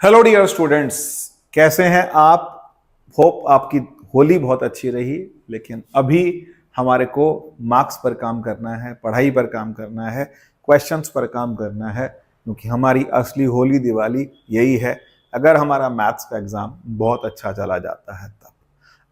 Hello dear students, कैसे हैं आप। होप आपकी होली बहुत अच्छी रही। लेकिन अभी हमारे को मार्क्स पर काम करना है, पढ़ाई पर काम करना है, क्वेश्चंस पर काम करना है, क्योंकि हमारी असली होली दिवाली यही है अगर हमारा मैथ्स का एग्जाम बहुत अच्छा चला जाता है तब।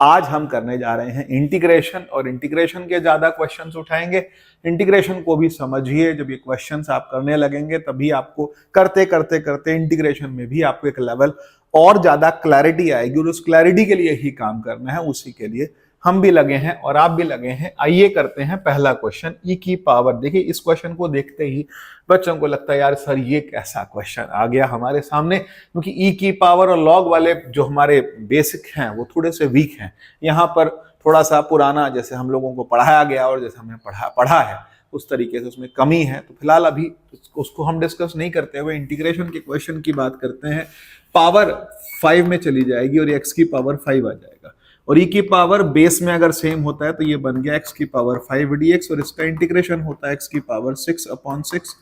आज हम करने जा रहे हैं इंटीग्रेशन, और इंटीग्रेशन के ज्यादा क्वेश्चंस उठाएंगे। इंटीग्रेशन को भी समझिए, जब ये क्वेश्चंस आप करने लगेंगे तभी आपको करते करते करते इंटीग्रेशन में भी आपको एक लेवल और ज्यादा क्लैरिटी आएगी, और उस क्लैरिटी के लिए ही काम करना है। उसी के लिए हम भी लगे हैं और आप भी लगे हैं। आइए करते हैं पहला क्वेश्चन, ई की पावर। देखिए, इस क्वेश्चन को देखते ही बच्चों को लगता है यार सर ये कैसा क्वेश्चन आ गया हमारे सामने, क्योंकि ई की पावर और लॉग वाले जो हमारे बेसिक हैं वो थोड़े से वीक हैं। यहाँ पर थोड़ा सा पुराना जैसे हम लोगों को पढ़ाया गया और जैसे हमने पढ़ा है उस तरीके से उसमें कमी है। तो फिलहाल अभी उसको हम डिस्कस नहीं करते हुए इंटीग्रेशन के क्वेश्चन की बात करते हैं। पावर 5 में चली जाएगी और एक्स की पावर 5 आ जाएगा, और ई की पावर बेस में अगर सेम होता है तो ये बन गया एक्स की पावर 5 dx, और इसका इंटीग्रेशन होता है एक्स की पावर 6/6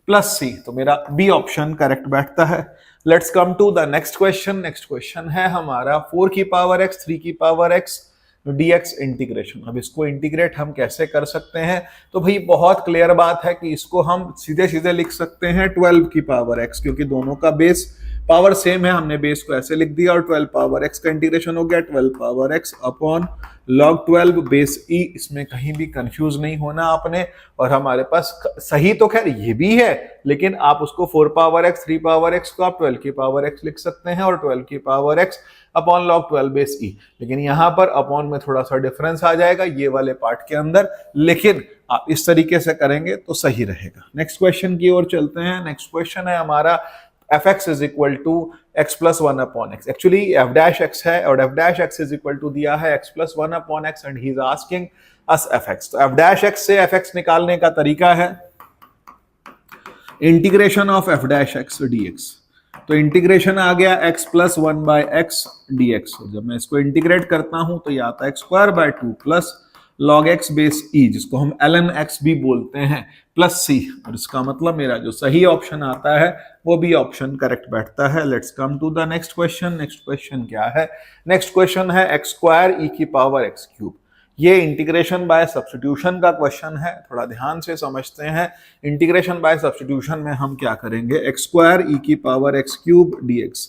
प्लस सी। तो मेरा बी ऑप्शन करेक्ट बैठता है। Let's come to the next question. Next question है हमारा 4 की पावर एक्स 3 की पावर एक्स dx इंटीग्रेशन। अब इसको इंटीग्रेट हम कैसे कर सकते हैं, तो भाई बहुत क्लियर बात है कि इसको हम सीधे सीधे लिख सकते हैं 12 की पावर x, क्योंकि दोनों का बेस पावर सेम है। हमने बेस को ऐसे लिख दिया और 12 पावर x का इंटीग्रेशन हो गया 12 power x upon log 12 base e। इसमें कहीं भी कंफ्यूज नहीं होना आपने। और हमारे पास सही तो खैर ये भी है, लेकिन आप उसको 4 पावर x 3 पावर x को आप 12 की पावर x लिख सकते हैं, और 12 की power x upon log 12 base e। लेकिन यहां पर अपॉन में थोड़ा सा डिफरेंस आ जाएगा ये वाले पार्ट के अंदर, लेकिन आप इस तरीके से करेंगे तो सही रहेगा। नेक्स्ट क्वेश्चन की ओर चलते हैं। नेक्स्ट क्वेश्चन है हमारा fx is equal to x plus 1 upon x। Actually f dash x है और f dash x is equal to दिया है x plus 1 upon x, and he is asking us fx। तो f डैश x से fx निकालने का तरीका है integration of f dash x dx। तो इंटीग्रेशन आ गया x plus 1 by x dx। जब मैं इसको इंटीग्रेट करता हूं तो ये आता है x² 2 plus log x base e, जिसको हम ln x भी बोलते हैं, प्लस c। और इसका मतलब मेरा जो सही ऑप्शन आता है वो भी ऑप्शन करेक्ट बैठता है। Let's come to the next question. Next question क्या है? नेक्स्ट क्वेश्चन है x² e की पावर x³। ये इंटीग्रेशन बाय सब्स्टिट्यूशन का क्वेश्चन है, थोड़ा ध्यान से समझते हैं। इंटीग्रेशन बाय सब्स्टिट्यूशन में हम क्या करेंगे, x² e की पावर x³ dx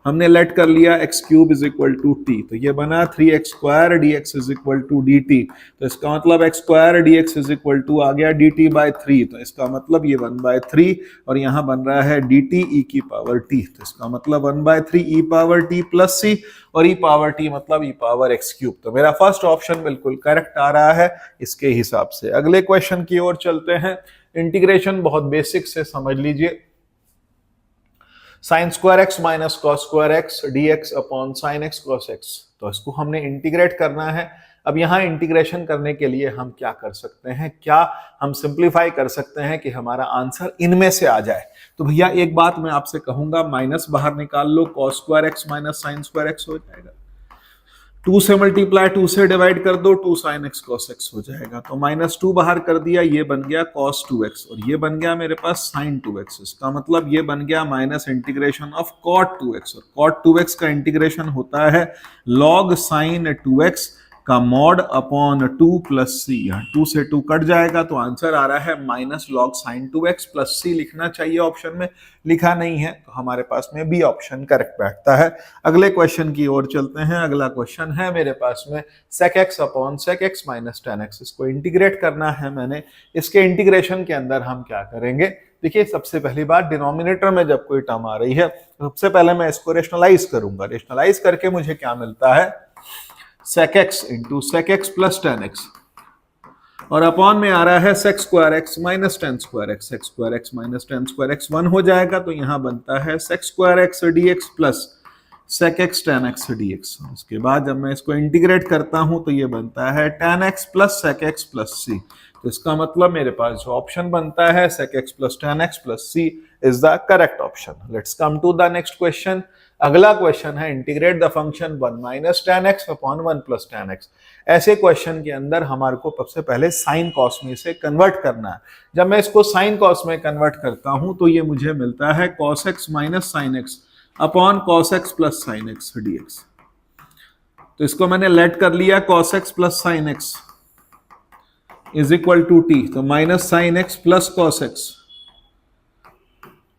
हमने लेट कर लिया x³ is equal to t, तो ये बना 3x² dx is equal to dt। तो इसका मतलब x² dx is equal to आ गया dt बाय 3, तो इसका मतलब ये 1/3, और यहाँ बन रहा है dt e की पावर t। तो इसका मतलब 1/3 e power t plus c, और e पावर t मतलब e पावर x³। तो मेरा फर्स्ट ऑप्शन बिल्कुल करेक्ट आ रहा है इसके हिसाब से। अगले क्वेश्चन की ओर चलते हैं। इंटीग्रेशन बहुत बेसिक से समझ लीजिए। Sign square x minus cos square x dx upon sine x cos x. तो इसको हमने इंटीग्रेट करना है। अब यहाँ इंटीग्रेशन करने के लिए हम क्या कर सकते हैं, क्या हम सिंप्लीफाई कर सकते हैं कि हमारा आंसर इनमें से आ जाए। तो भैया एक बात मैं आपसे कहूंगा, माइनस बाहर निकाल लो, cos square x minus sine square x हो जाएगा। 2 से मल्टीप्लाई 2 से डिवाइड कर दो, 2 sin x cos x हो जाएगा। तो -2 बाहर कर दिया, ये बन गया cos 2x, और ये बन गया मेरे पास sin 2x। इसका मतलब ये बन गया minus integration of cot 2x, और cot 2x का इंटीग्रेशन होता है log sin 2x का मॉड अपॉन 2 प्लस सी। यहाँ 2 से 2 कट जाएगा, तो आंसर आ रहा है minus log sin 2x plus c. लिखना चाहिए ऑप्शन में, लिखा नहीं है, तो हमारे पास में बी ऑप्शन करेक्ट बैठता है। अगले क्वेश्चन की ओर चलते हैं। अगला क्वेश्चन है मेरे पास में sec x upon sec x minus tan x। इसको इंटीग्रेट करना है मैंने। इसके इंटीग्रेशन के अंदर हम क्या करेंगे, देखिए सबसे पहली बात, डिनोमिनेटर में जब कोई टर्म आ रही है सबसे पहले मैं इसको रेशनलाइज करूंगा। रेशनलाइज करके मुझे क्या मिलता है, sec x into sec x plus tan x, और अपॉन में आ रहा है sec square x minus tan square x। sec square x minus tan square x 1 हो जाएगा, तो यहां बनता है sec square x dx plus sec x tan x dx। उसके बाद जब मैं इसको इंटीग्रेट करता हूं तो ये बनता है tan x plus sec x plus c। तो इसका मतलब मेरे पास जो ऑप्शन बनता है sec x plus tan x plus c is the correct option. Let's come to the next question. अगला क्वेश्चन है integrate the function 1 minus tan x upon 1 plus tan x। ऐसे क्वेश्चन के अंदर हमारे को सबसे पहले साइन कॉस में से कन्वर्ट करना है। जब मैं इसको साइन कॉस में कन्वर्ट करता हूं तो ये मुझे मिलता है cos x minus sine x upon cos x plus sine x dx। तो इसको मैंने लेट कर लिया cos x plus sine x is equal to t, तो minus sine x plus cos x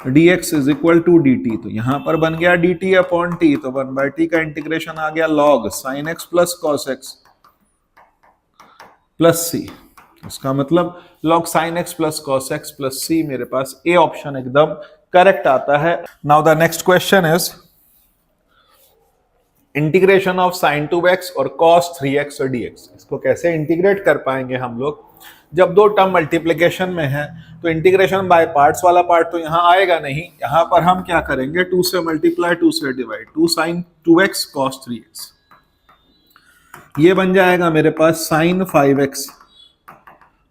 dx is equal to dt। तो यहां पर बन गया dt अपॉन टी, तो 1/t का इंटीग्रेशन आ गया log sine x plus cos x plus c. इसका मतलब log sine x plus cos x plus c, मेरे पास ए ऑप्शन एकदम करेक्ट आता है। Now the next question is integration of sine 2x और cos 3x और dx। इसको कैसे इंटीग्रेट कर पाएंगे हम लोग? जब दो टर्म मल्टीप्लिकेशन में है तो इंटीग्रेशन बाय पार्ट्स वाला पार्ट तो यहां आएगा नहीं, यहां पर हम क्या करेंगे 2 से मल्टीप्लाई 2 से divide, 2 sin 2x cos 3x। ये बन जाएगा मेरे पास sin 5x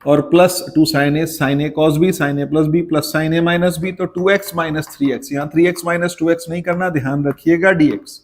और plus 2 sin a cos b sin a plus b plus sin a minus b, तो 2x माइनस 3x, यहाँ 3x माइनस 2x नहीं करना, ध्यान रखिएगा dx।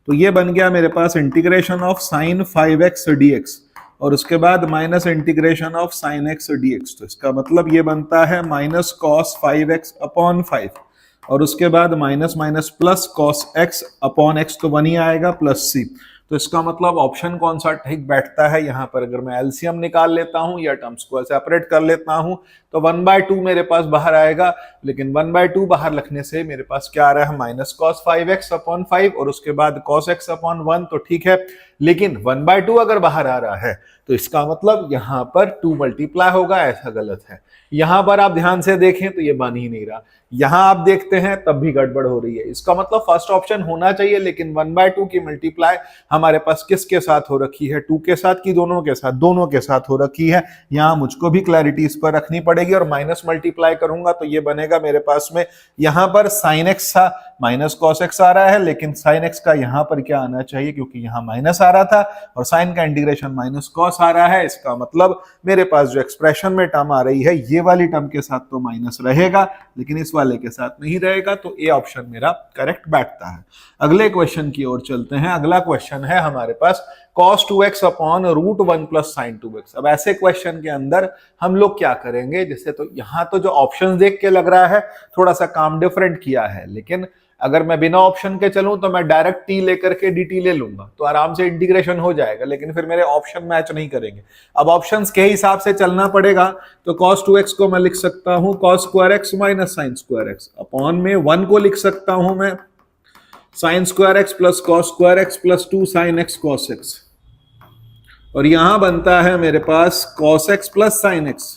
तो ये बन गया मेरे पास integration of sin 5x dx और उसके बाद minus integration of sin x dx। तो इसका मतलब ये बनता है माइनस cos 5x अपॉन 5 और उसके बाद minus minus plus cos x upon x, तो 1 ही आएगा प्लस c। तो इसका मतलब ऑप्शन कौन सा ठीक बैठता है? यहाँ पर अगर मैं एलसीएम निकाल लेता हूं या टर्म्स को सेपरेट कर लेता हूं तो 1/2 मेरे पास बाहर आएगा, लेकिन 1/2 बाहर लिखने से मेरे पास क्या आ रहा है माइनस cos 5x अपॉन 5 और उसके बाद cos x अपॉन 1, तो ठीक है। लेकिन 1/2 अगर बाहर आ रहा है तो इसका मतलब यहां पर 2 मल्टीप्लाई होगा, ऐसा गलत है। यहां पर आप ध्यान से देखें तो ये बन ही नहीं रहा, यहां आप देखते हैं तब भी गड़बड़ हो रही है। इसका मतलब फर्स्ट ऑप्शन होना चाहिए, लेकिन 1/2 की मल्टीप्लाई हमारे पास किसके साथ हो रखी है? 2 के साथ की दोनों के साथ? दोनों के साथ हो रखी है। यहां मुझको भी क्लैरिटी इस पर रखनी पड़ेगी और माइनस मल्टीप्लाई करूंगा तो ये बनेगा मेरे पास में, यहां पर sin x था माइनस cos x आ रहा है, लेकिन sin x का यहां पर क्या आना चाहिए, क्योंकि यहां माइनस आ रहा था और sin का इंटीग्रेशन माइनस cos आ रहा है। इसका मतलब मेरे पास जो एक्सप्रेशन में टर्म आ रही है ये वाली टर्म के साथ तो माइनस रहेगा, लेकिन इस वाले के साथ नहीं रहेगा, तो ए ऑप्शन मेरा करेक्ट बैठता है। अगले क्वेश्चन की ओर चलते हैं। अगला क्वेश्चन है हमारे पास cos 2x upon root 1 plus sine 2x। अब ऐसे क्वेश्चन के अंदर हम लोग क्या करेंगे, जैसे तो यहां तो जो ऑप्शन देख के लग रहा है थोड़ा सा काम डिफरेंट किया है, लेकिन अगर मैं बिना ऑप्शन के चलूं तो मैं डायरेक्ट टी लेकर के dt ले लूंगा तो आराम से इंटीग्रेशन हो जाएगा, लेकिन फिर मेरे ऑप्शन मैच नहीं करेंगे। अब ऑप्शंस के हिसाब से चलना पड़ेगा, तो cos 2x को मैं लिख सकता हूं cos square x minus sine square x, upon में 1 को लिख सकता हूं मैं sign square x plus cos square x plus 2 sin x cos x, और यहां बनता है मेरे पास cos x plus sine x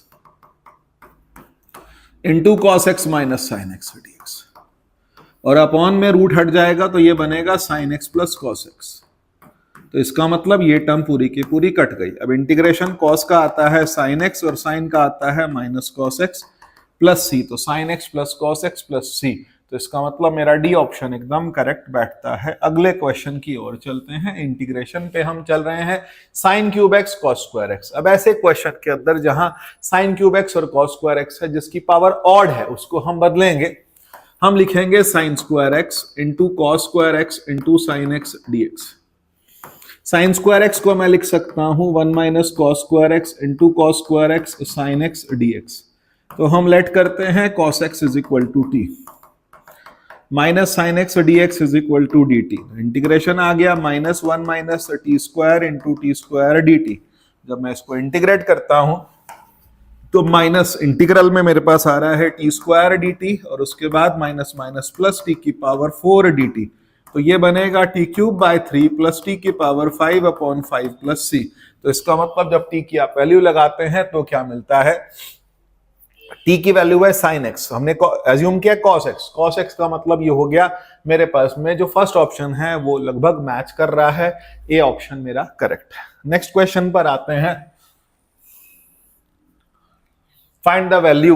into cos x minus sine x dx, और अपॉन में रूट हट जाएगा तो ये बनेगा sin x plus cos x। तो इसका मतलब ये टर्म पूरी की पूरी कट गई। अब इंटीग्रेशन cos का आता है sin x और sin का आता है minus cos x plus c, तो sin x plus cos x plus c। तो इसका मतलब मेरा डी ऑप्शन एकदम करेक्ट बैठता है। अगले क्वेश्चन की ओर चलते हैं। इंटीग्रेशन पे हम चल रहे हैं sin cube x cos square x। अब ऐसे क्वेश्चन के अंदर जहां sin क्यूब x और cos स्क्वायर x है जिसकी पावर ऑड है उसको हम बदलेंगे, हम लिखेंगे sine square x into cos square x into sine x dx। Sine square x को मैं लिख सकता हूं 1 minus cos square x into cos square x sine x dx। तो हम लेट करते हैं cos x is equal to t minus sine x dx is equal to dt। Integration आ गया minus 1 minus t square into t square dt। जब मैं इसको integrate करता हूं तो माइनस इंटीग्रल में मेरे पास आ रहा है टी स्क्वायर dt और उसके बाद माइनस माइनस प्लस टी की पावर 4 dt। तो ये बनेगा T cube by 3 plus T की पावर 5 अपॉन 5 प्लस सी। तो इसका मतलब जब टी की आप वैल्यू लगाते हैं तो क्या मिलता है, टी की वैल्यू है साइन एक्स, हमने एज्यूम किया कॉस एक्स। कॉस एक्स का मतलब ये हो गया मेरे पास में जो फर्स्ट ऑप्शन है वो लगभग मैच कर रहा है, ए ऑप्शन मेरा करेक्ट है। नेक्स्ट क्वेश्चन पर आते हैं। फाइंड द वैल्यू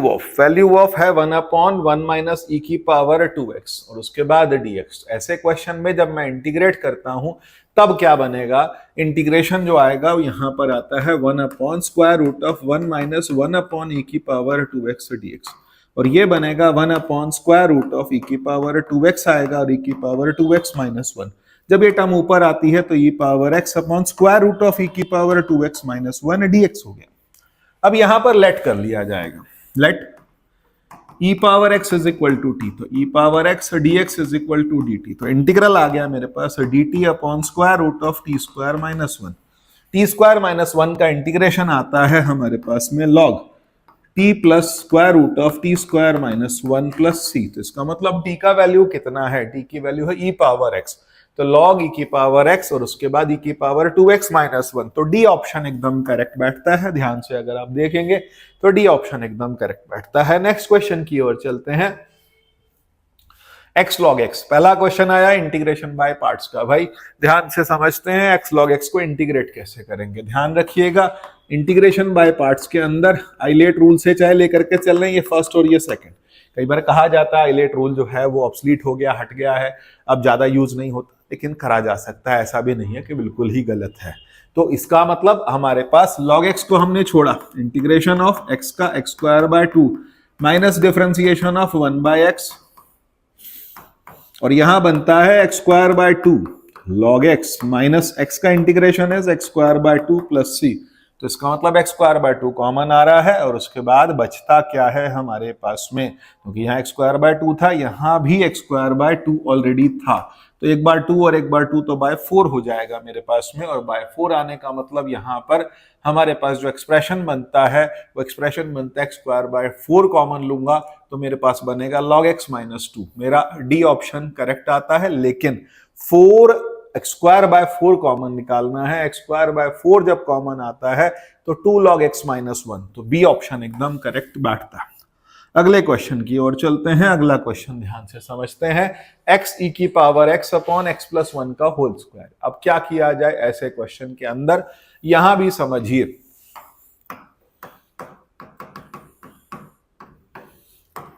ऑफ है 1 अपॉन 1 माइनस ई की पावर 2x और उसके बाद dx। ऐसे क्वेश्चन में जब मैं इंटीग्रेट करता हूं तब क्या बनेगा, इंटीग्रेशन जो आएगा यहां पर आता है 1 upon square root of 1 minus 1 upon e की पावर 2x dx, और ये बनेगा 1 upon square root of e की पावर 2x आएगा और ई की पावर 2x माइनस 1। जब ये टर्म ऊपर आती है तो e power x upon square root of e की पावर 2x माइनस 1 dx हो गया। अब यहां पर लेट कर लिया जाएगा। Let e power x is equal to t, तो e power x D x is equal to d t, तो इंटीग्रल आ गया मेरे पास d t upon square root of t square minus one. T square minus one का integration आता है हमारे पास में log t plus square root of t square minus one plus c. तो इसका मतलब टी का वैल्यू कितना है, टी की वैल्यू है ई पावर एक्स, तो लॉग ई की पावर एक्स और उसके बाद ई की पावर 2x माइनस वन, तो डी ऑप्शन एकदम करेक्ट बैठता है। ध्यान से अगर आप देखेंगे तो डी ऑप्शन एकदम करेक्ट बैठता है। नेक्स्ट क्वेश्चन की ओर चलते हैं। x log x, पहला क्वेश्चन आया इंटीग्रेशन बाय पार्ट्स का। भाई ध्यान से समझते हैं x log x को इंटीग्रेट कैसे करेंगे। ध्यान रखिएगा इंटीग्रेशन बाय पार्ट्स के अंदर आइलेट रूल से चाहे लेकर के चल रहे हैं, ये फर्स्ट और ये सेकंड। कई बार कहा जाता है आइलेट रूल जो है वो ऑब्सलीट हो गया, हट गया है, अब ज्यादा यूज नहीं होता, लेकिन करा जा सकता है, ऐसा भी नहीं है कि बिल्कुल ही गलत है। तो इसका मतलब हमारे पास log x को हमने छोड़ा, इंटीग्रेशन ऑफ x का x square by 2 minus differentiation of 1 by x, और यहां बनता है x square by 2 log x minus x का इंटीग्रेशन है x square by 2 plus c, तो इसका मतलब x स्क्वायर बाय 2 कॉमन आ रहा है और उसके बाद बचता क्या है हमारे पास में, क्योंकि यहाँ x स्क्वायर बाय 2 था, यहां भी x स्क्वायर बाय 2 ऑलरेडी था, तो एक बार 2 और एक बार 2 तो बाय 4 हो जाएगा मेरे पास में, और बाय 4 आने का मतलब यहाँ पर हमारे पास जो एक्सप्रेशन बनता है वो एक्सप्रेशन बनता है x स्क्वायर बाय 4 कॉमन लूंगा तो मेरे पास बनेगा log x माइनस 2। मेरा डी ऑप्शन करेक्ट आता है, लेकिन 4 x स्क्वायर बाय 4 कॉमन निकालना है, x स्क्वायर बाय 4 जब कॉमन आता है तो 2 log x माइनस 1, तो बी ऑप्शन एकदम करेक्ट बैठता है। अगले क्वेश्चन की ओर चलते हैं। अगला क्वेश्चन ध्यान से समझते हैं, x e की power x upon x plus 1 का होल स्क्वायर। अब क्या किया जाए ऐसे क्वेश्चन के अंदर, यहां भी समझिए,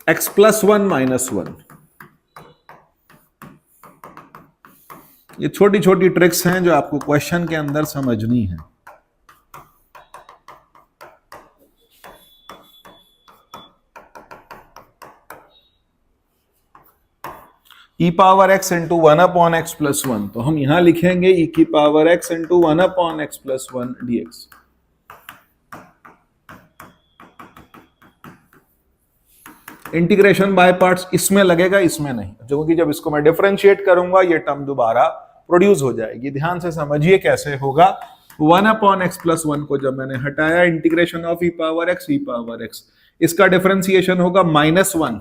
x प्लस 1 माइनस 1, ये छोटी छोटी ट्रिक्स हैं जो आपको क्वेश्चन के अंदर समझनी है। e power x into 1 upon x plus 1, तो हम यहां लिखेंगे e की power x into 1 upon x plus 1 dx। Integration by parts इसमें लगेगा, इसमें नहीं, क्योंकि जब इसको मैं डिफरेंशिएट करूंगा ये टर्म दोबारा प्रोड्यूस हो जाएगी। ध्यान से समझिए कैसे होगा। 1 अपॉन एक्स प्लस 1 को जब मैंने हटाया, integration of e power x, इसका डिफरेंशिएशन होगा माइनस 1,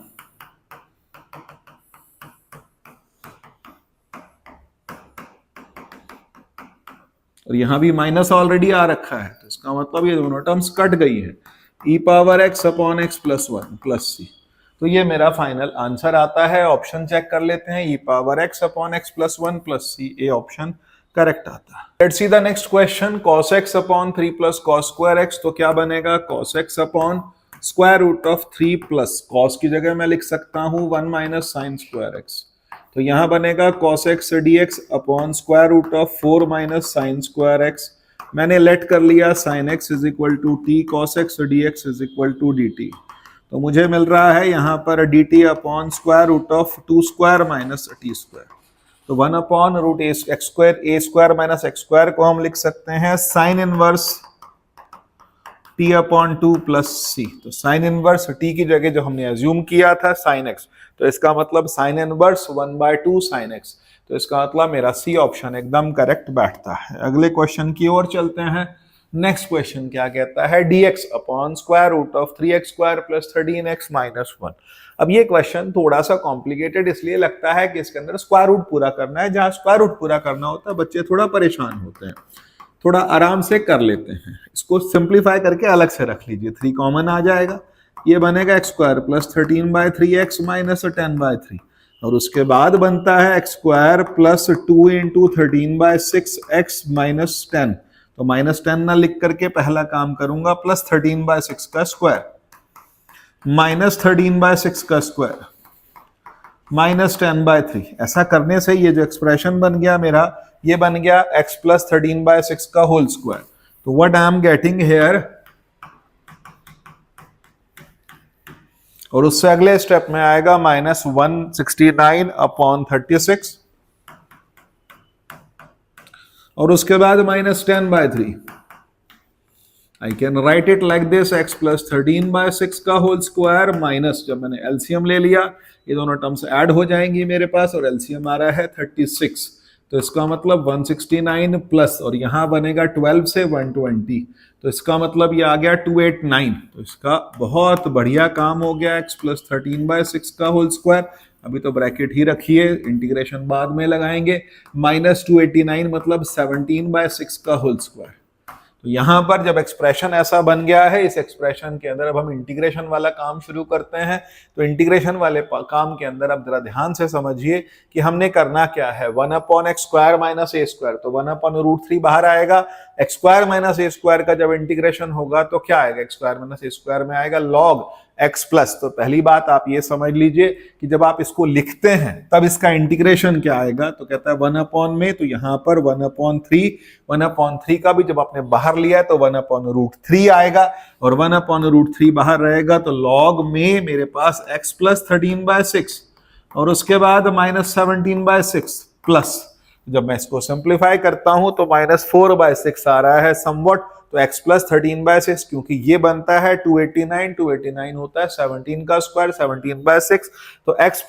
और यहां भी माइनस ऑलरेडी आ रखा है, तो इसका मतलब ये दोनों टर्म्स कट गई है। e power x upon x plus 1 plus c, तो ये मेरा फाइनल आंसर आता है। ऑप्शन चेक कर लेते हैं, e power x upon x plus 1 plus C, A option correct आता है। Let's see the next question, cos x upon 3 plus cos square x, तो क्या बनेगा cos x upon square root of 3 plus cos की जगह मैं लिख सकता हूं 1 माइनस साइन स्क्वायर x, तो यहां बनेगा cos x dx upon square root of 4 minus sine square x। मैंने लेट कर लिया sin x is equal to t, cos x dx is equal to dt, तो मुझे मिल रहा है यहां पर dt upon square root of 2 square minus t square, तो 1 upon root x square, a square minus x square को हम लिख सकते हैं sine inverse t upon 2 plus c, तो साइन इनवर्स t की जगह जो हमने एज्यूम किया था साइन x, तो इसका मतलब साइन इनवर्स 1/2 साइन x, तो इसका मतलब मेरा सी ऑप्शन एकदम करेक्ट बैठता है। अगले क्वेश्चन की ओर चलते हैं। नेक्स्ट क्वेश्चन क्या कहता है, dx upon square root of 3x square plus 13x minus 1। अब ये क्वेश्चन थोड़ा सा कॉम्प्लिकेटेड इसलिए लगता है कि इसके अंदर स्क्वायर रूट पूरा करना है। जहां स्क्वायर रूट पूरा करना होता है बच्चे थोड़ा परेशान होते हैं, थोड़ा आराम से कर लेते हैं। इसको सिंप्लीफाई करके अलग से रख लीजिए, 3 कॉमन आ जाएगा, ये बनेगा x square plus 13/3x minus 10/3, और उसके बाद बनता है x square plus 2 into 13/6x minus 10, तो माइनस 10 ना लिख करके पहला काम करूंगा, प्लस 13/6 का स्क्वायर माइनस 13/6 का स्क्वायर माइनस 10/3। ऐसा करने से ये जो एक्सप्रेशन बन गया मेरा, ये बन गया x प्लस 13/6 का होल स्क्वायर। तो what I am getting hair, और उससे अगले स्टेप में आएगा माइनस 169 अपॉन 36, और उसके बाद minus 10/3, I can write it like this, x plus 13/6 का होल स्क्वायर माइनस, जब मैंने एलसीएम ले लिया ये दोनों टर्म्स ऐड हो जाएंगी मेरे पास और एलसीएम आ रहा है 36, तो इसका मतलब 169 प्लस, और यहाँ बनेगा 12 से 120, तो इसका मतलब ये आ गया 289। तो इसका बहुत बढ़िया काम हो गया, x प्लस 13/6 का होल स्क्वायर। अभी तो ब्रैकेट ही रखिए, इंटीग्रेशन बाद में लगाएंगे। माइनस 289 मतलब 17/6 का होल स्क्वायर। तो यहां पर जब एक्सप्रेशन ऐसा बन गया है, इस एक्सप्रेशन के अंदर अब हम इंटीग्रेशन वाला काम शुरू करते हैं। तो इंटीग्रेशन वाले काम के अंदर अब जरा ध्यान से समझिए कि हमने करना क्या है। 1/x² माइनस a² तो 1/√3 बाहर आएगा। x² माइनस a² का जब इंटीग्रेशन होगा तो क्या आएगा, x² माइनस a² में आएगा log x प्लस। तो पहली बात आप ये समझ लीजिए कि जब आप इसको लिखते हैं तब इसका इंटीग्रेशन क्या आएगा, तो कहता है 1 में, तो यहां पर 1/3 का भी जब आपने बाहर लिया है तो 1/√3 आएगा, और 1/√3 बाहर रहेगा तो log में मेरे पास x प्लस 13/6 और उसके बाद माइनस 17/6 प्लस, जब मैं इसको सिंप्लीफाई करता हूं तो -4/6 आ रहा है समवट। तो x प्लस 13/6, क्योंकि ये बनता है 289 होता है 17 का स्क्वायर 17/6, तो x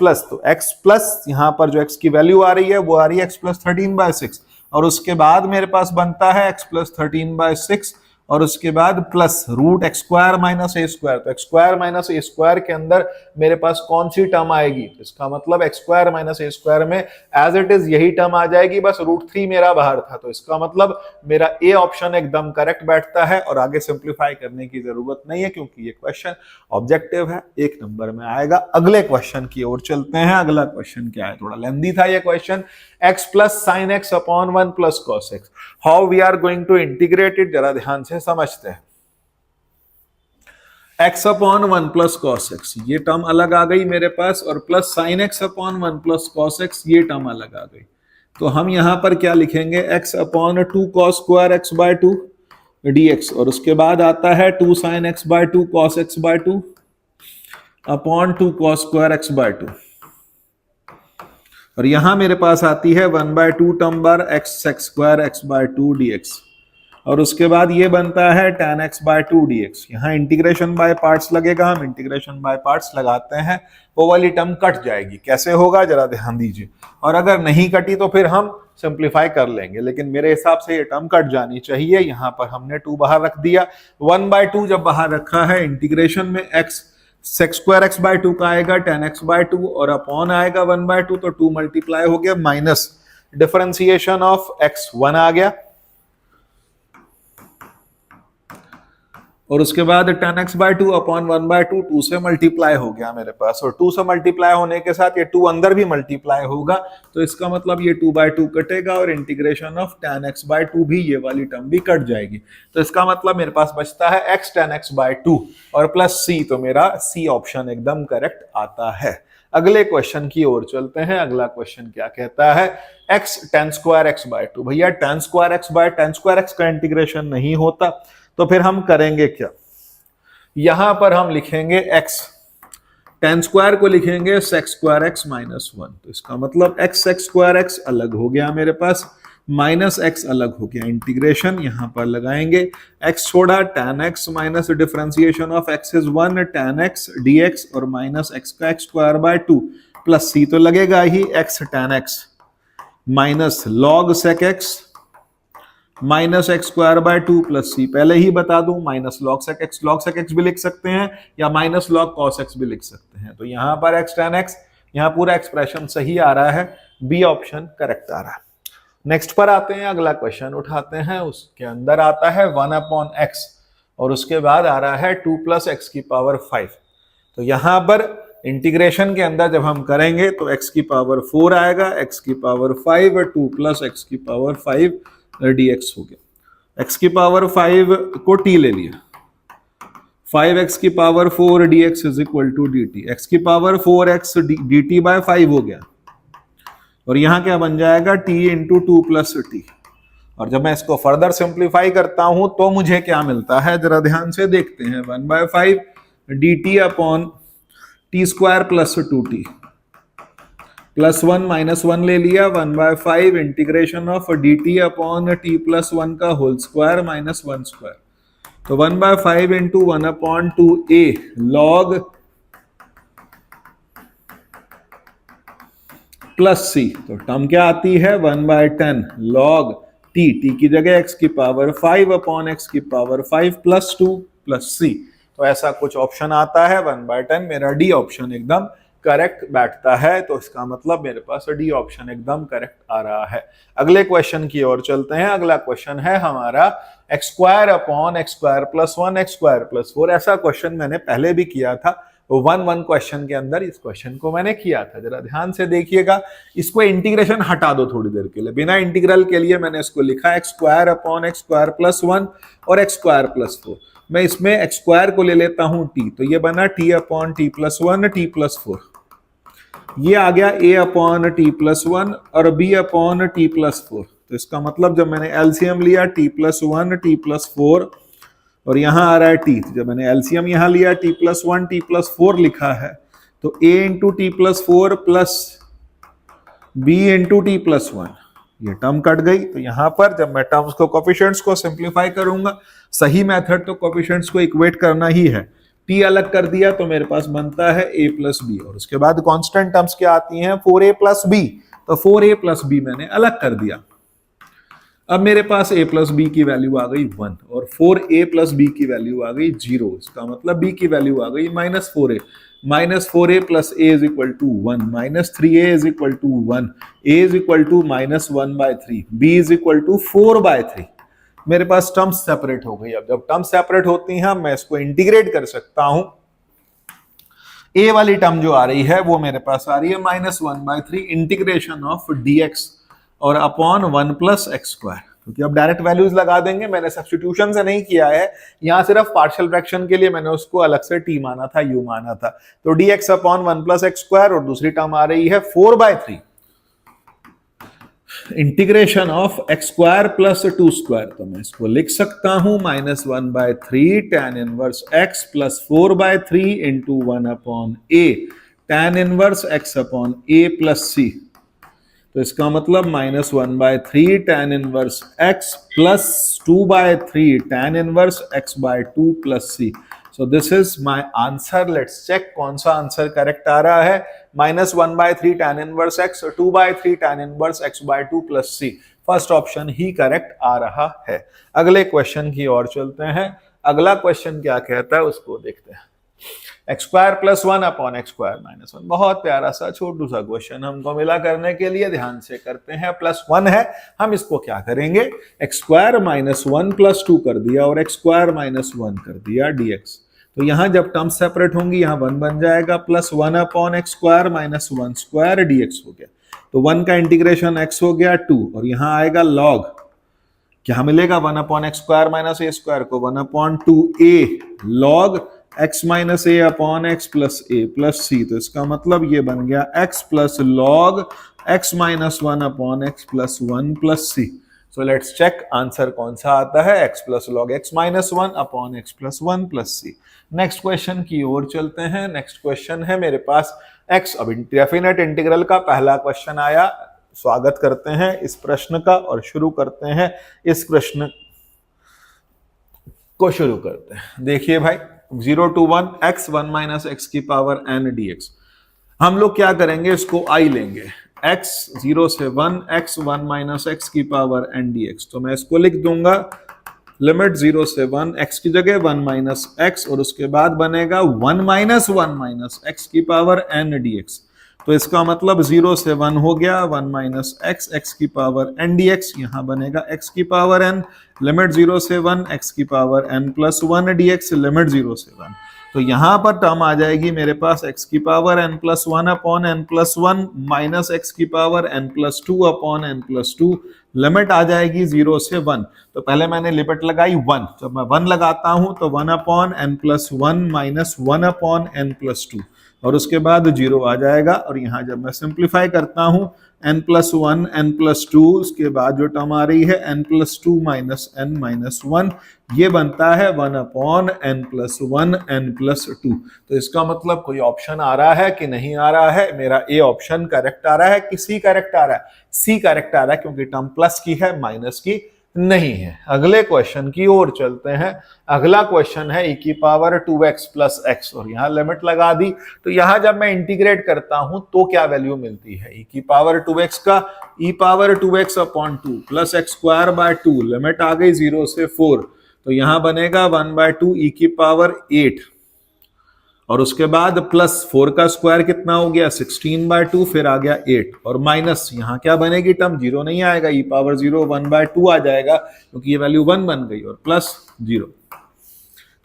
प्लस यहाँ पर जो x की वैल्यू आ रही है वो आ रही है x प्लस 13/6, और उसके बाद मेरे पास बनता है x प्लस 13/6 और उसके बाद प्लस √x² माइनस a²। तो x² माइनस a² के अंदर मेरे पास कौन सी टर्म आएगी, इसका मतलब x² माइनस a² में एज इट इज यही टर्म आ जाएगी, बस √3 मेरा बाहर था। तो इसका मतलब मेरा ए ऑप्शन एकदम करेक्ट बैठता है और आगे सिंप्लीफाई करने की जरूरत नहीं है, क्योंकि ये क्वेश्चन ऑब्जेक्टिव है, 1 नंबर में आएगा। अगले क्वेश्चन की ओर चलते हैं। अगला क्वेश्चन क्या है, थोड़ा लेंथी था ये question. x plus sine x upon 1 plus cos x, how we are going to integrate it, जरा ध्यान से समझते हैं। x upon 1 plus cos x ये टर्म अलग आ गई मेरे पास, और plus sine x upon 1 plus cos x ये टर्म अलग आ गई। तो हम यहां पर क्या लिखेंगे, x upon 2 cos square x by 2 dx, और उसके बाद आता है 2 sine x by 2 cos x by 2 upon 2 cos square x by 2, और यहां मेरे पास आती है 1/2 term bar x sec square x by 2 dx, और उसके बाद ये बनता है tan x बाय 2 dx। यहाँ इंटीग्रेशन बाय पार्ट्स लगेगा, हम इंटीग्रेशन बाय पार्ट्स लगाते हैं, वो वाली टर्म कट जाएगी। कैसे होगा जरा ध्यान दीजिए, और अगर नहीं कटी तो फिर हम सिंप्लीफाई कर लेंगे, लेकिन मेरे हिसाब से ये टर्म कट जानी चाहिए। यहाँ पर हमने 2 बाहर रख दिया, 1/2 जब बाहर रखा है, इंटीग्रेशन में x sec square x by 2 का आएगा tan x बाय 2 और अपॉन आएगा 1/2, तो 2 मल्टीप्लाई हो गया, माइनस डिफरेंशिएशन ऑफ x 1 आ गया, और उसके बाद tan x बाय 2 अपॉन 1/2 2 से मल्टीप्लाई हो गया मेरे पास, और 2 से मल्टीप्लाई होने के साथ ये 2 अंदर भी मल्टीप्लाई होगा, तो इसका मतलब ये 2/2 कटेगा और integration of tan x by 2 भी, ये वाली टर्म भी कट जाएगी। तो इसका मतलब मेरे पास बचता है x tan x बाय 2 और प्लस c, तो मेरा सी ऑप्शन एकदम करेक्ट आता है। अगले क्वेश्चन की ओर चलते हैं। अगला क्वेश्चन क्या कहता है, x tan square x by 2। भैया tan square x by tan square x का इंटीग्रेशन नहीं होता, तो फिर हम करेंगे क्या, यहां पर हम लिखेंगे x tan स्क्वायर को लिखेंगे sec स्क्वायर x माइनस 1, तो इसका मतलब x sec स्क्वायर x अलग हो गया मेरे पास, माइनस x अलग हो गया, इंटीग्रेशन यहां पर लगाएंगे, x छोड़ा tan x minus differentiation of x is 1 tan x dx और माइनस x का x square by 2 plus c तो लगेगा ही, x tan x minus log sec x minus x square by 2 plus c, पहले ही बता दूं माइनस लॉग सेक एक्स भी लिख सकते हैं या माइनस लॉग कॉस एक्स भी लिख सकते हैं। तो यहां पर एक्स टेन एक्स, यहां पूरा एक्सप्रेशन सही आ रहा है, बी ऑप्शन करेक्ट आ रहा है। नेक्स्ट पर आते हैं, अगला क्वेश्चन उठाते हैं, उसके अंदर आता है 1/x और उसके बाद आ रहा है 2 प्लस एक्स की पावर 5। तो यहां पर इंटीग्रेशन के अंदर जब हम करेंगे तो x की पावर 4 आएगा, x की पावर 5 2 प्लस एक्स की पावर 5 dx हो गया। x की पावर 5 को t ले लिया, 5x की power 4 dx is equal to dt, x की पावर 4x dt बाय 5 हो गया, और यहां क्या बन जाएगा t इंटू 2 प्लस टी। और जब मैं इसको फर्दर सिंप्लीफाई करता हूं तो मुझे क्या मिलता है, जरा ध्यान से देखते हैं, 1/5 dt upon t square plus 2t plus 1 minus 1 ले लिया, 1/5 integration of dt upon t plus 1 का होल स्क्वायर माइनस 1 स्क्वायर, तो 1/5 into 1/2a log plus c, तो टर्म क्या आती है 1/10 log t की जगह x की पावर 5/x की पावर 5 प्लस 2 प्लस सी। तो ऐसा कुछ ऑप्शन आता है 1/10, मेरा डी ऑप्शन एकदम करेक्ट बैठता है। तो इसका मतलब मेरे पास डी ऑप्शन एकदम करेक्ट आ रहा है। अगले क्वेश्चन की ओर चलते हैं। अगला क्वेश्चन है हमारा x² प्लस 1 x² प्लस 4। ऐसा क्वेश्चन मैंने पहले भी किया था, 1 क्वेश्चन के अंदर इस क्वेश्चन को मैंने किया था। जरा ध्यान से देखिएगा, इसको इंटीग्रेशन हटा दो थोड़ी देर के लिए, बिना इंटीग्रल के लिए मैंने इसको लिखा x² प्लस 1 और x² प्लस 4। मैं इसमें x² को ले लेता हूं t, तो ये बना t प्लस 1 t प्लस 4। ये आ गया a/t प्लस 1 और b/t प्लस 4। तो इसका मतलब जब मैंने एलसीएम लिया t प्लस 1 t प्लस 4 और यहां आ रहा है t, तो जब मैंने एलसीएम यहां लिया t प्लस 1 t प्लस 4 लिखा है, तो a into t plus 4 plus b into t plus 1, ये टर्म कट गई। तो यहां पर जब मैं टर्म्स को कोफिशिएंट्स को सिंप्लीफाई करूंगा, सही मेथड तो कोफिशिएंट्स को इक्वेट करना ही है। t अलग कर दिया तो मेरे पास बनता है a प्लस बी, और उसके बाद कांस्टेंट टर्म्स क्या आती हैं 4a प्लस b, तो 4a प्लस b मैंने अलग कर दिया। अब मेरे पास a प्लस बी की वैल्यू आ गई 1 और 4a प्लस बी की वैल्यू आ गई 0। इसका मतलब b की वैल्यू आ गई -4a, -4a plus a is equal to 1, -3a is equal to 1, a is equal to -1/3, b is equal to 4/3। मेरे पास टर्म्स सेपरेट हो गई। अब जब टर्म्स सेपरेट होती हैं मैं इसको इंटीग्रेट कर सकता हूं। a वाली टर्म जो आ रही है वो मेरे पास आ रही है -1/3 इंटीग्रेशन ऑफ dx और अपॉन 1 प्लस x², क्योंकि अब डायरेक्ट वैल्यूज लगा देंगे। मैंने सब्स्टिट्यूशन से नहीं किया है, यहां सिर्फ पार्शियल फ्रैक्शन के लिए मैंने उसको अलग से t माना था, u माना था। तो dx अपॉन 1 प्लस x² और दूसरी टर्म आ रही है 4/3 इंटीग्रेशन ऑफ x² प्लस 2²। तो मैं इसको लिख सकता हूं -1/3 tan inverse x plus 4/3 into 1/a tan inverse x upon a plus c। तो इसका मतलब -1/3 tan inverse x plus 2/3 tan inverse x/2 plus c। So this is my answer. Let's check कौन सा आंसर करेक्ट आ रहा है। -1/3 tan inverse x और 2/3 tan inverse x/2 plus c, first option ही करेक्ट आ रहा है। अगले क्वेश्चन की ओर चलते हैं। अगला क्वेश्चन क्या कहता है उसको देखते हैं। x² plus 1 upon x² minus 1, बहुत प्यारा सा छोटू सा क्वेश्चन हमको मिला करने के लिए, ध्यान से करते हैं। +1 है, हम इसको क्या करेंगे x² माइनस 1 प्लस 2 कर दिया और x² माइनस 1 कर दिया dx। तो यहां जब टर्म सेपरेट होंगी यहां 1 बन जाएगा, +1 अपॉन x² माइनस 1² dx हो गया। तो 1 का इंटीग्रेशन x हो गया 2 और यहां आएगा log, क्या मिलेगा 1 अपॉन x² माइनस a² को 1 upon 2a log x minus a upon x plus a plus c. तो इसका मतलब ये बन गया x plus log x minus 1 upon x plus 1 plus c. So let's check answer कौन सा आता है, x plus log x minus 1 upon x plus 1 plus c. Next question की ओर चलते हैं। नेक्स्ट क्वेश्चन है मेरे पास x। अब डेफिनेट इंटीग्रल का पहला क्वेश्चन आया, स्वागत करते हैं इस प्रश्न का और शुरू करते हैं इस प्रश्न को शुरू करते हैं। देखिए भाई 0 to 1 x 1 माइनस एक्स की पावर n dx। हम लोग क्या करेंगे, इसको i लेंगे, x 0 से 1 x 1 माइनस एक्स की पावर n dx। तो मैं इसको लिख दूंगा लिमिट 0 से 1 x की जगह 1 माइनस एक्स और उसके बाद बनेगा 1 माइनस 1 माइनस एक्स की पावर n dx। तो इसका मतलब 0 से 1 हो गया 1 माइनस एक्स एक्स की पावर n dx, यहां बनेगा x की पावर n, लिमिट 0 से 1 x की power n plus 1 dx limit 0 से 1। तो यहां पर टर्म आ जाएगी मेरे पास x की power n plus 1 upon n plus 1 minus x की power n plus 2 upon n plus 2, limit आ जाएगी 0 से 1। तो पहले मैंने लिमिट लगाई 1, जब मैं 1 लगाता हूं तो 1 upon n plus 1 minus 1 upon n plus 2 और उसके बाद 0 आ जाएगा। और यहां जब मैं सिंप्लीफाई करता हूं n प्लस 1 n प्लस 2, उसके बाद जो टर्म आ रही है n plus 2 minus n minus 1, ये बनता है 1 upon n plus 1 n plus 2। तो इसका मतलब कोई ऑप्शन आ रहा है कि नहीं आ रहा है, मेरा ए ऑप्शन करेक्ट आ रहा है कि सी करेक्ट आ रहा है? सी करेक्ट आ रहा है, क्योंकि टर्म प्लस की है माइनस की नहीं है। अगले क्वेश्चन की ओर चलते हैं। अगला क्वेश्चन है e की पावर 2x प्लस एक्स, और यहां लिमिट लगा दी। तो यहां जब मैं इंटीग्रेट करता हूं तो क्या वैल्यू मिलती है? e की पावर 2x का e power 2x upon 2 plus x square by 2, limit आ गई 0 से 4, तो यहां बनेगा 1/2 e की पावर 8, और उसके बाद प्लस 4 का स्क्वायर कितना हो गया 16/2, फिर आ गया 8, और माइनस यहां क्या बनेगी टर्म, 0 नहीं आएगा, e पावर 0 1/2 आ जाएगा क्योंकि ये वैल्यू 1 बन गई, और प्लस 0।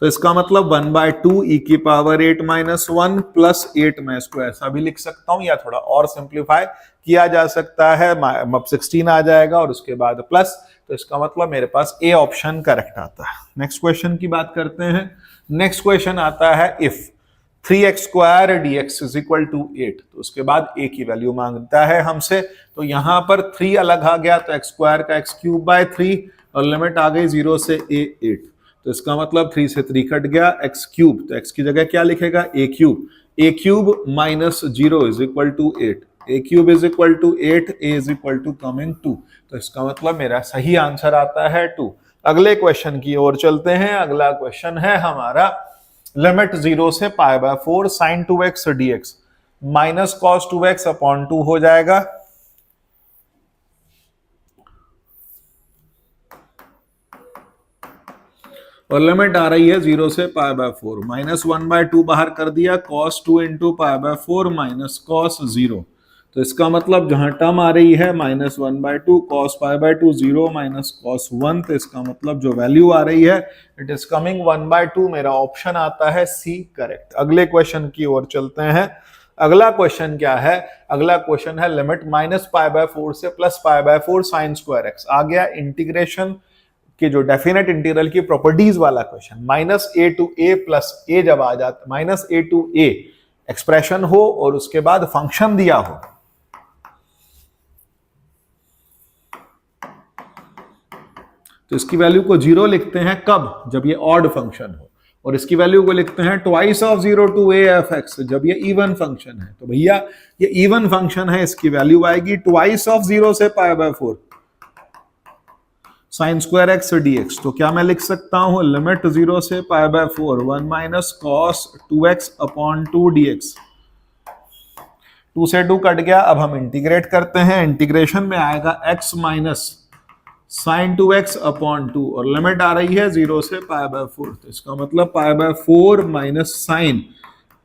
तो इसका मतलब 1/2 e की पावर 8 माइनस 1 प्लस 8, मैं इसको ऐसा भी लिख सकता हूं या थोड़ा और सिंप्लीफाई किया जा सकता है, अब 16 आ जाएगा और उसके बाद प्लस, तो इसका मतलब मेरे पास ए ऑप्शन करेक्ट आता है। नेक्स्ट क्वेश्चन की बात करते हैं। नेक्स्ट क्वेश्चन आता है if 3x square dx is equal to 8, तो उसके बाद a की वैल्यू मांगता है हमसे। तो यहां पर 3 अलग आ गया तो x स्क्वायर का x क्यूब बाय 3, और लिमिट आ गई 0 से a 8, तो इसका मतलब 3 से 3 कट गया, x क्यूब, तो x की जगह क्या लिखेगा a cube minus 0 is equal to 8, a cube is equal to 8, a is equal to coming 2, तो इसका मतलब मेरा सही आंसर आता है 2। अगले क्वेश्चन की ओर चलते हैं। अगला क्वेश्चन है हमारा लिमिट 0 से pi by 4 sine 2x dx minus cos 2x upon 2 हो जाएगा, और लिमिट आ रही है 0 से पाई बाय 4, माइनस 1/2 बाहर कर दिया, cos 2 into pi by 4 minus cos 0, तो इसका मतलब जहां टर्म आ रही है minus 1/2 cos pi by 2 0 minus cos 1, तो इसका मतलब जो वैल्यू आ रही है इट इज कमिंग 1/2, मेरा ऑप्शन आता है सी करेक्ट। अगले क्वेश्चन की ओर चलते हैं। अगला क्वेश्चन क्या है? अगला क्वेश्चन है लिमिट माइनस पाई बाय 4 से plus pi by 4 sine square x. आ गया इंटीग्रेशन कि जो डेफिनेट इंटीग्रल की प्रॉपर्टीज वाला question, minus a to a plus a जब आ जाता, minus a to a expression हो और उसके बाद फंक्शन दिया हो, तो इसकी वैल्यू को 0 लिखते हैं कब? जब ये ऑड फंक्शन हो, और इसकी वैल्यू को लिखते हैं twice of 0 to A F X जब ये इवन फंक्शन है। तो भैया ये इवन फंक्शन है, इसकी वैल्यू आएगी ट्वाइस ऑफ 0 से pi by 4 sine square x dx। तो क्या मैं लिख सकता हूं लिमिट 0 से pi by 4 1 minus cos 2x upon 2 dx, 2 से 2 कट गया। अब हम इंटीग्रेट करते हैं, इंटीग्रेशन में आएगा x minus sine 2x upon 2, और लिमिट आ रही है 0 से पाई बाय 4, तो इसका मतलब pi by 4 minus sine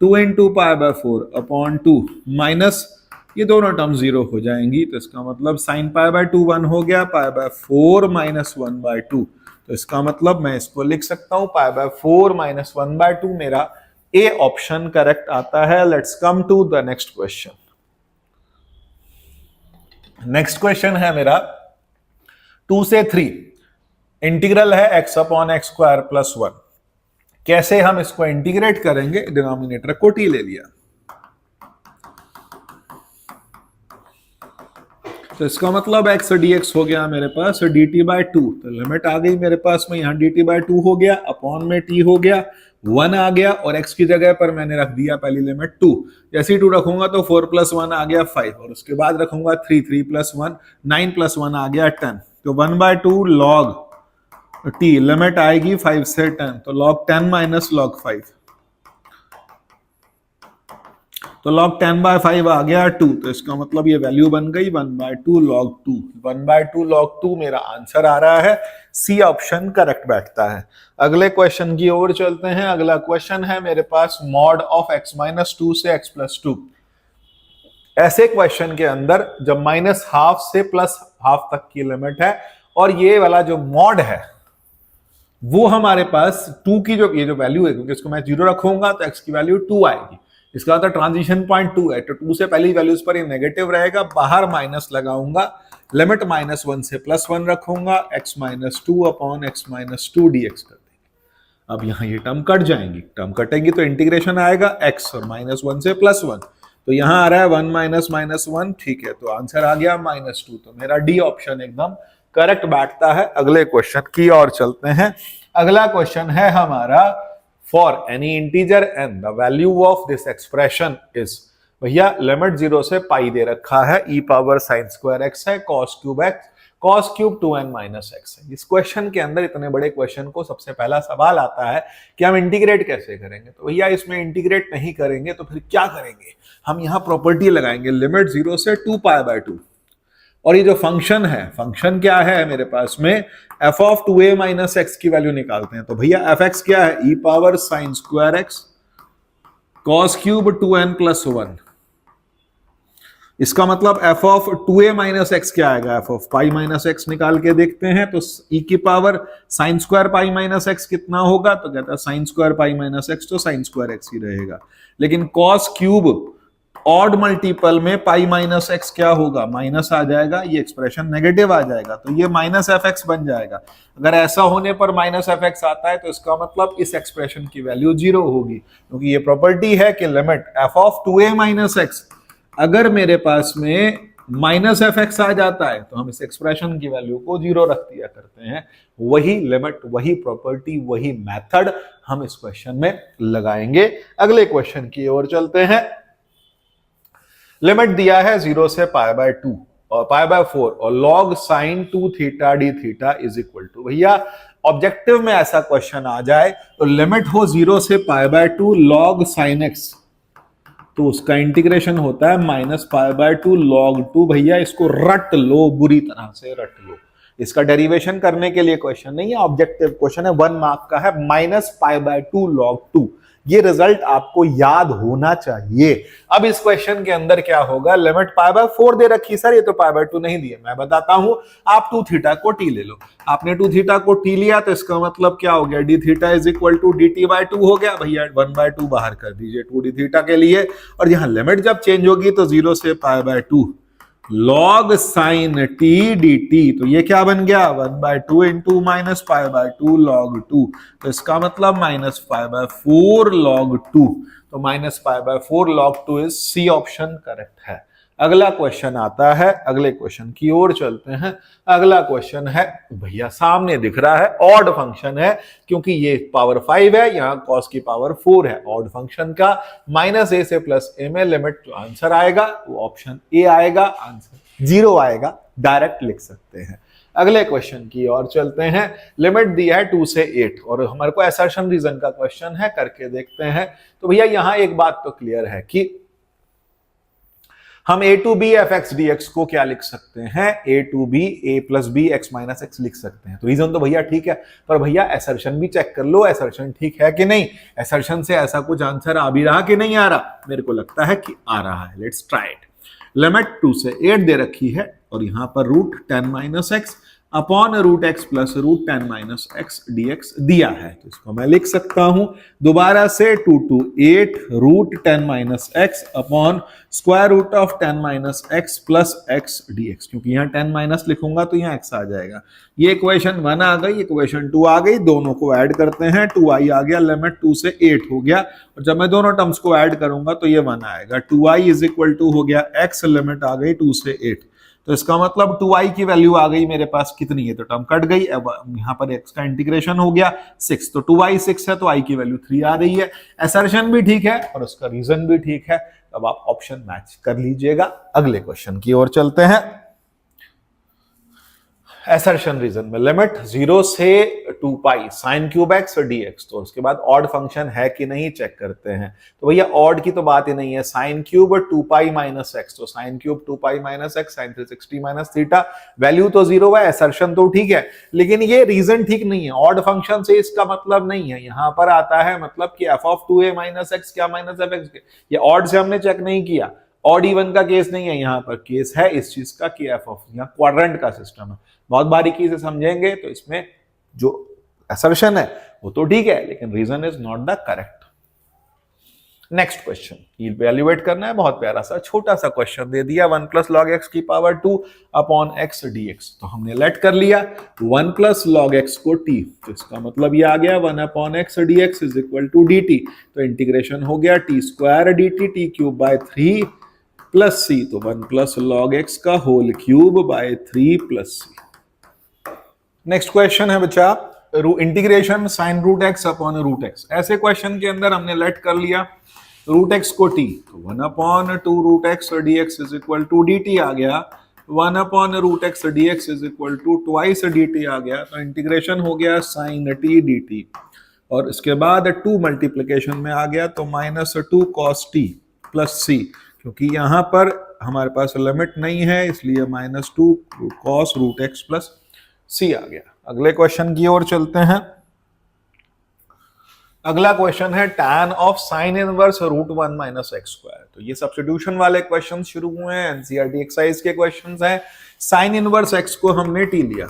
2 into pi by 4 upon 2 minus ये दोनों टर्म 0 हो जाएंगी, तो इसका मतलब साइन पाई बाय 2 1 हो गया, पाई बाय 4 माइनस 1/2, तो इसका मतलब मैं इसको लिख सकता हूं पाई बाय 4 माइनस 1/2, मेरा ए ऑप्शन करेक्ट आता है। Let's come to the next question. Next question है मेरा 2 से 3 इंटीग्रल है x upon x square plus 1। कैसे हम इसको इंटीग्रेट करेंगे? डिनोमिनेटर को t ले लिया, तो इसका मतलब x dx हो गया मेरे पास dt बाय 2, तो लिमिट आ गई मेरे पास में, यहां dt बाय 2 हो गया, अपॉन में t हो गया, 1 आ गया, और x की जगह पर मैंने रख दिया पहली लिमिट 2। जैसे ही 2 रखूंगा तो 4 प्लस 1 आ गया 5, और उसके बाद रखूंगा 3, 3 प्लस 1 9 प्लस 1 आ गया 10, तो 1/2 log t, लिमिट आएगी 5 से 10, तो log 10 माइनस log 5, तो log 10 बाय 5 आ गया 2, तो इसका मतलब ये वैल्यू बन गई 1/2 log 2, 1/2 log 2 मेरा आंसर आ रहा है, सी ऑप्शन करेक्ट बैठता है। अगले क्वेश्चन की ओर चलते हैं। अगला क्वेश्चन है मेरे पास मॉड ऑफ x माइनस 2 से x प्लस 2। ऐसे क्वेश्चन के अंदर जब माइनस हाफ से प्लस हाफ तक की लिमिट है, और ये वाला जो मॉड है वो हमारे पास 2 की जो ये जो वैल्यू है, क्योंकि इसको मैं 0 रखूंगा तो x की वैल्यू 2 आएगी, इसका मतलब ट्रांजिशन पॉइंट 2 है, तो 2 से पहली वैल्यूज पर ये नेगेटिव रहेगा, बाहर माइनस लगाऊंगा, लिमिट माइनस 1 से प्लस 1 रखूंगा, x minus 2 upon x minus 2 dx कर देंगे। अब यहां ये टर्म कट जाएंगी, टर्म कटेंगी तो इंटीग्रेशन आएगा x और माइनस 1 से प्लस 1, तो यहां आ रहा है 1 माइनस माइनस 1, ठीक है, तो आंसर आ गया -2, तो मेरा डी ऑप्शन एकदम करेक्ट बैठता है। अगले क्वेश्चन की ओर चलते हैं। अगला क्वेश्चन है हमारा for any integer N the value of this expression is. भैया लिमिट 0 से पाई दे रखा है, e power sine square x है, cos cube x cos cube 2n minus x है। इस क्वेश्चन के अंदर, इतने बड़े क्वेश्चन को सबसे पहला सवाल आता है कि हम इंटीग्रेट कैसे करेंगे। तो भैया इसमें इंटीग्रेट नहीं करेंगे तो फिर क्या करेंगे, हम यहां प्रॉपर्टी लगाएंगे लिमिट 0 से 2π/2, और ये जो फंक्शन है, फंक्शन क्या है मेरे पास में, f of 2a minus x की वैल्यू निकालते हैं। तो भैया fx क्या है, e power sine square x cos cube 2n plus 1। इसका मतलब f of 2a minus x क्या आएगा, f of pi minus x निकाल के देखते हैं। तो e की power sine square pi minus x कितना होगा, तो कहता है sine square pi minus x, तो साइन स्क्वायर एक्स ही रहेगा। लेकिन cos क्यूब ऑड मल्टीपल में पाई माइनस एक्स क्या होगा, माइनस आ जाएगा, ये एक्सप्रेशन नेगेटिव आ जाएगा, तो ये माइनस एफ एक्स बन जाएगा। अगर ऐसा होने पर माइनस एफ एक्स आता है तो इसका मतलब इस एक्सप्रेशन की वैल्यू 0 होगी, क्योंकि ये प्रॉपर्टी है कि limit F of 2a minus x, अगर मेरे पास में माइनस एफ एक्स आ जाता है तो हम इस एक्सप्रेशन की वैल्यू को 0 रख दिया करते हैं। वही लिमिट, वही प्रॉपर्टी, वही मेथड हम इस क्वेश्चन में लगाएंगे। अगले क्वेश्चन की ओर चलते हैं। लिमिट दिया है 0 से π/2 और π/4 और log sin 2 theta D theta is equal to, भैया ऑब्जेक्टिव में ऐसा क्वेश्चन आ जाए तो लिमिट हो 0 से π/2 log sin x, तो उसका इंटीग्रेशन होता है -π/2 log 2। भैया इसको रट लो, बुरी तरह से रट लो। इसका डेरिवेशन करने के लिए क्वेश्चन नहीं है, ऑब्जेक्टिव क्वेश्चन है, 1 मार्क का है, -π/2 log 2। ये रिजल्ट आपको याद होना चाहिए। अब इस क्वेश्चन के अंदर क्या होगा, लिमिट π/4 दे रखी, सर ये तो π/2 नहीं दिए। मैं बताता हूं, आप 2 थीटा को t ले लो। आपने 2 थीटा को t लिया तो इसका मतलब क्या हो गया, d theta is equal to dt/2 हो गया। भैया 1/2 बाहर कर दीजिए 2d थीटा के लिए, और यहां लिमिट जब चेंज होगी तो 0 से π/2 log sin t dt, तो ये क्या बन गया, 1/2 इंटू -π/2 log 2, तो इसका मतलब -π/4 log 2, तो -π/4 log 2 is C option correct है। अगला क्वेश्चन आता है, अगले क्वेश्चन की ओर चलते हैं। अगला क्वेश्चन है, भैया सामने दिख रहा है ऑड फंक्शन है, क्योंकि ये पावर 5 है, यहां cos की पावर 4 है। ऑड फंक्शन का -a से +a में लिमिट, जो आंसर आएगा वो ऑप्शन ए आएगा, आंसर 0 आएगा, डायरेक्ट लिख सकते हैं। अगले क्वेश्चन की ओर चलते हैं। लिमिट दिया है 2 से 8 और हमारे को असर्शन रीजन का क्वेश्चन है, करके देखते हैं। तो भैया यहां एक बात तो क्लियर है कि हम a to B F x D X को क्या लिख सकते हैं, a to B a plus B x minus X लिख सकते हैं। तो रीजन तो भैया ठीक है, पर भैया असर्शन भी चेक कर लो, असर्शन ठीक है कि नहीं, असर्शन से ऐसा कुछ आंसर आ भी रहा कि नहीं आ रहा। मेरे को लगता है कि आ रहा है, लेट्स ट्राई इट। लिमिट 2 से 8 दे रखी है और यहां पर root 10 minus x upon root x plus root 10 minus x dx दिया है। तो इसको मैं लिख सकता हूं दोबारा से, 2 to 8 root 10 minus x upon square root of 10 minus x plus x dx, क्योंकि यहां 10 माइनस लिखूंगा तो यहां x आ जाएगा। ये इक्वेशन 1 आ गई, इक्वेशन 2 आ गई, दोनों को ऐड करते हैं, 2i आ गया, लिमिट 2 से 8 हो गया, और जब मैं दोनों टर्म्स को ऐड करूंगा तो ये 1 आएगा। 2i इज इक्वल टू हो गया x, लिमिट आ गई 2 से 8, तो इसका मतलब 2i की वैल्यू आ गई मेरे पास कितनी है, तो टर्म कट गई। अब यहां पर x का इंटीग्रेशन हो गया 6, तो 2i 6 है, तो i की वैल्यू 3 आ रही है। असर्शन भी ठीक है और उसका रीजन भी ठीक है। अब आप ऑप्शन मैच कर लीजिएगा। अगले क्वेश्चन की ओर चलते हैं। असर्शन रीजन में लिमिट 0 से 2 पाई साइन क्यूब एक्स और dx, तो उसके बाद ऑड फंक्शन है कि नहीं चेक करते हैं। तो भैया ऑड की तो बात ही नहीं है, साइन क्यूब और 2 पाई माइनस एक्स, तो sine cube 2 pi minus x sine 360 minus theta, value तो 0 है, असर्शन तो ठीक है, लेकिन ये रीजन ठीक नहीं है। ऑड फंक्शन से इसका मतलब नहीं है, यहां पर आता है मतलब कि f of 2a minus x क्या माइनस एफ एक्स, ये ऑड से हमने चेक नहीं किया, ऑड इवन का केस नहीं है, यहां पर केस है इस चीज का कि f ऑफ, यहां क्वाड्रेंट का सिस्टम है, बहुत बारीकी से समझेंगे तो इसमें जो असर्शन है वो तो ठीक है, लेकिन reason is not the correct. Next question evaluate करना है, बहुत प्यारा सा छोटा सा क्वेश्चन दे दिया, 1 प्लस लॉग एक्स की पावर 2 अपॉन एक्स dx, तो हमने लेट कर लिया 1 प्लस लॉग एक्स को t, तो इसका मतलब ये आ गया 1 upon x dx is equal to dt, तो इंटीग्रेशन हो गया t square dt t cube by 3 plus c, तो 1 प्लस लॉग एक्स का whole cube by 3 plus c। Next question है बच्चा integration sine root x upon root x. ऐसे question के अंदर हमने लेट कर लिया रूट एक्स को t, तो 1 upon 2 root x dx is equal to dt आ गया, 1 upon root x D x is equal to twice d t आ गया, तो इंटीग्रेशन हो गया साइन टी डी टी, और इसके बाद 2 मल्टीप्लीकेशन में आ गया तो -2 cos t प्लस सी, क्योंकि यहां पर हमारे पास लिमिट नहीं है इसलिए -2 cos रूट एक्स प्लस सी आ गया। अगले क्वेश्चन की ओर चलते हैं। अगला क्वेश्चन है tan of sine inverse root 1 minus x square. तो ये सब्स्टिट्यूशन वाले क्वेश्चन शुरू हुए हैं, एनसीईआरटी एक्सरसाइज के क्वेश्चंस हैं। साइन इनवर्स एक्स को हमने टी लिया,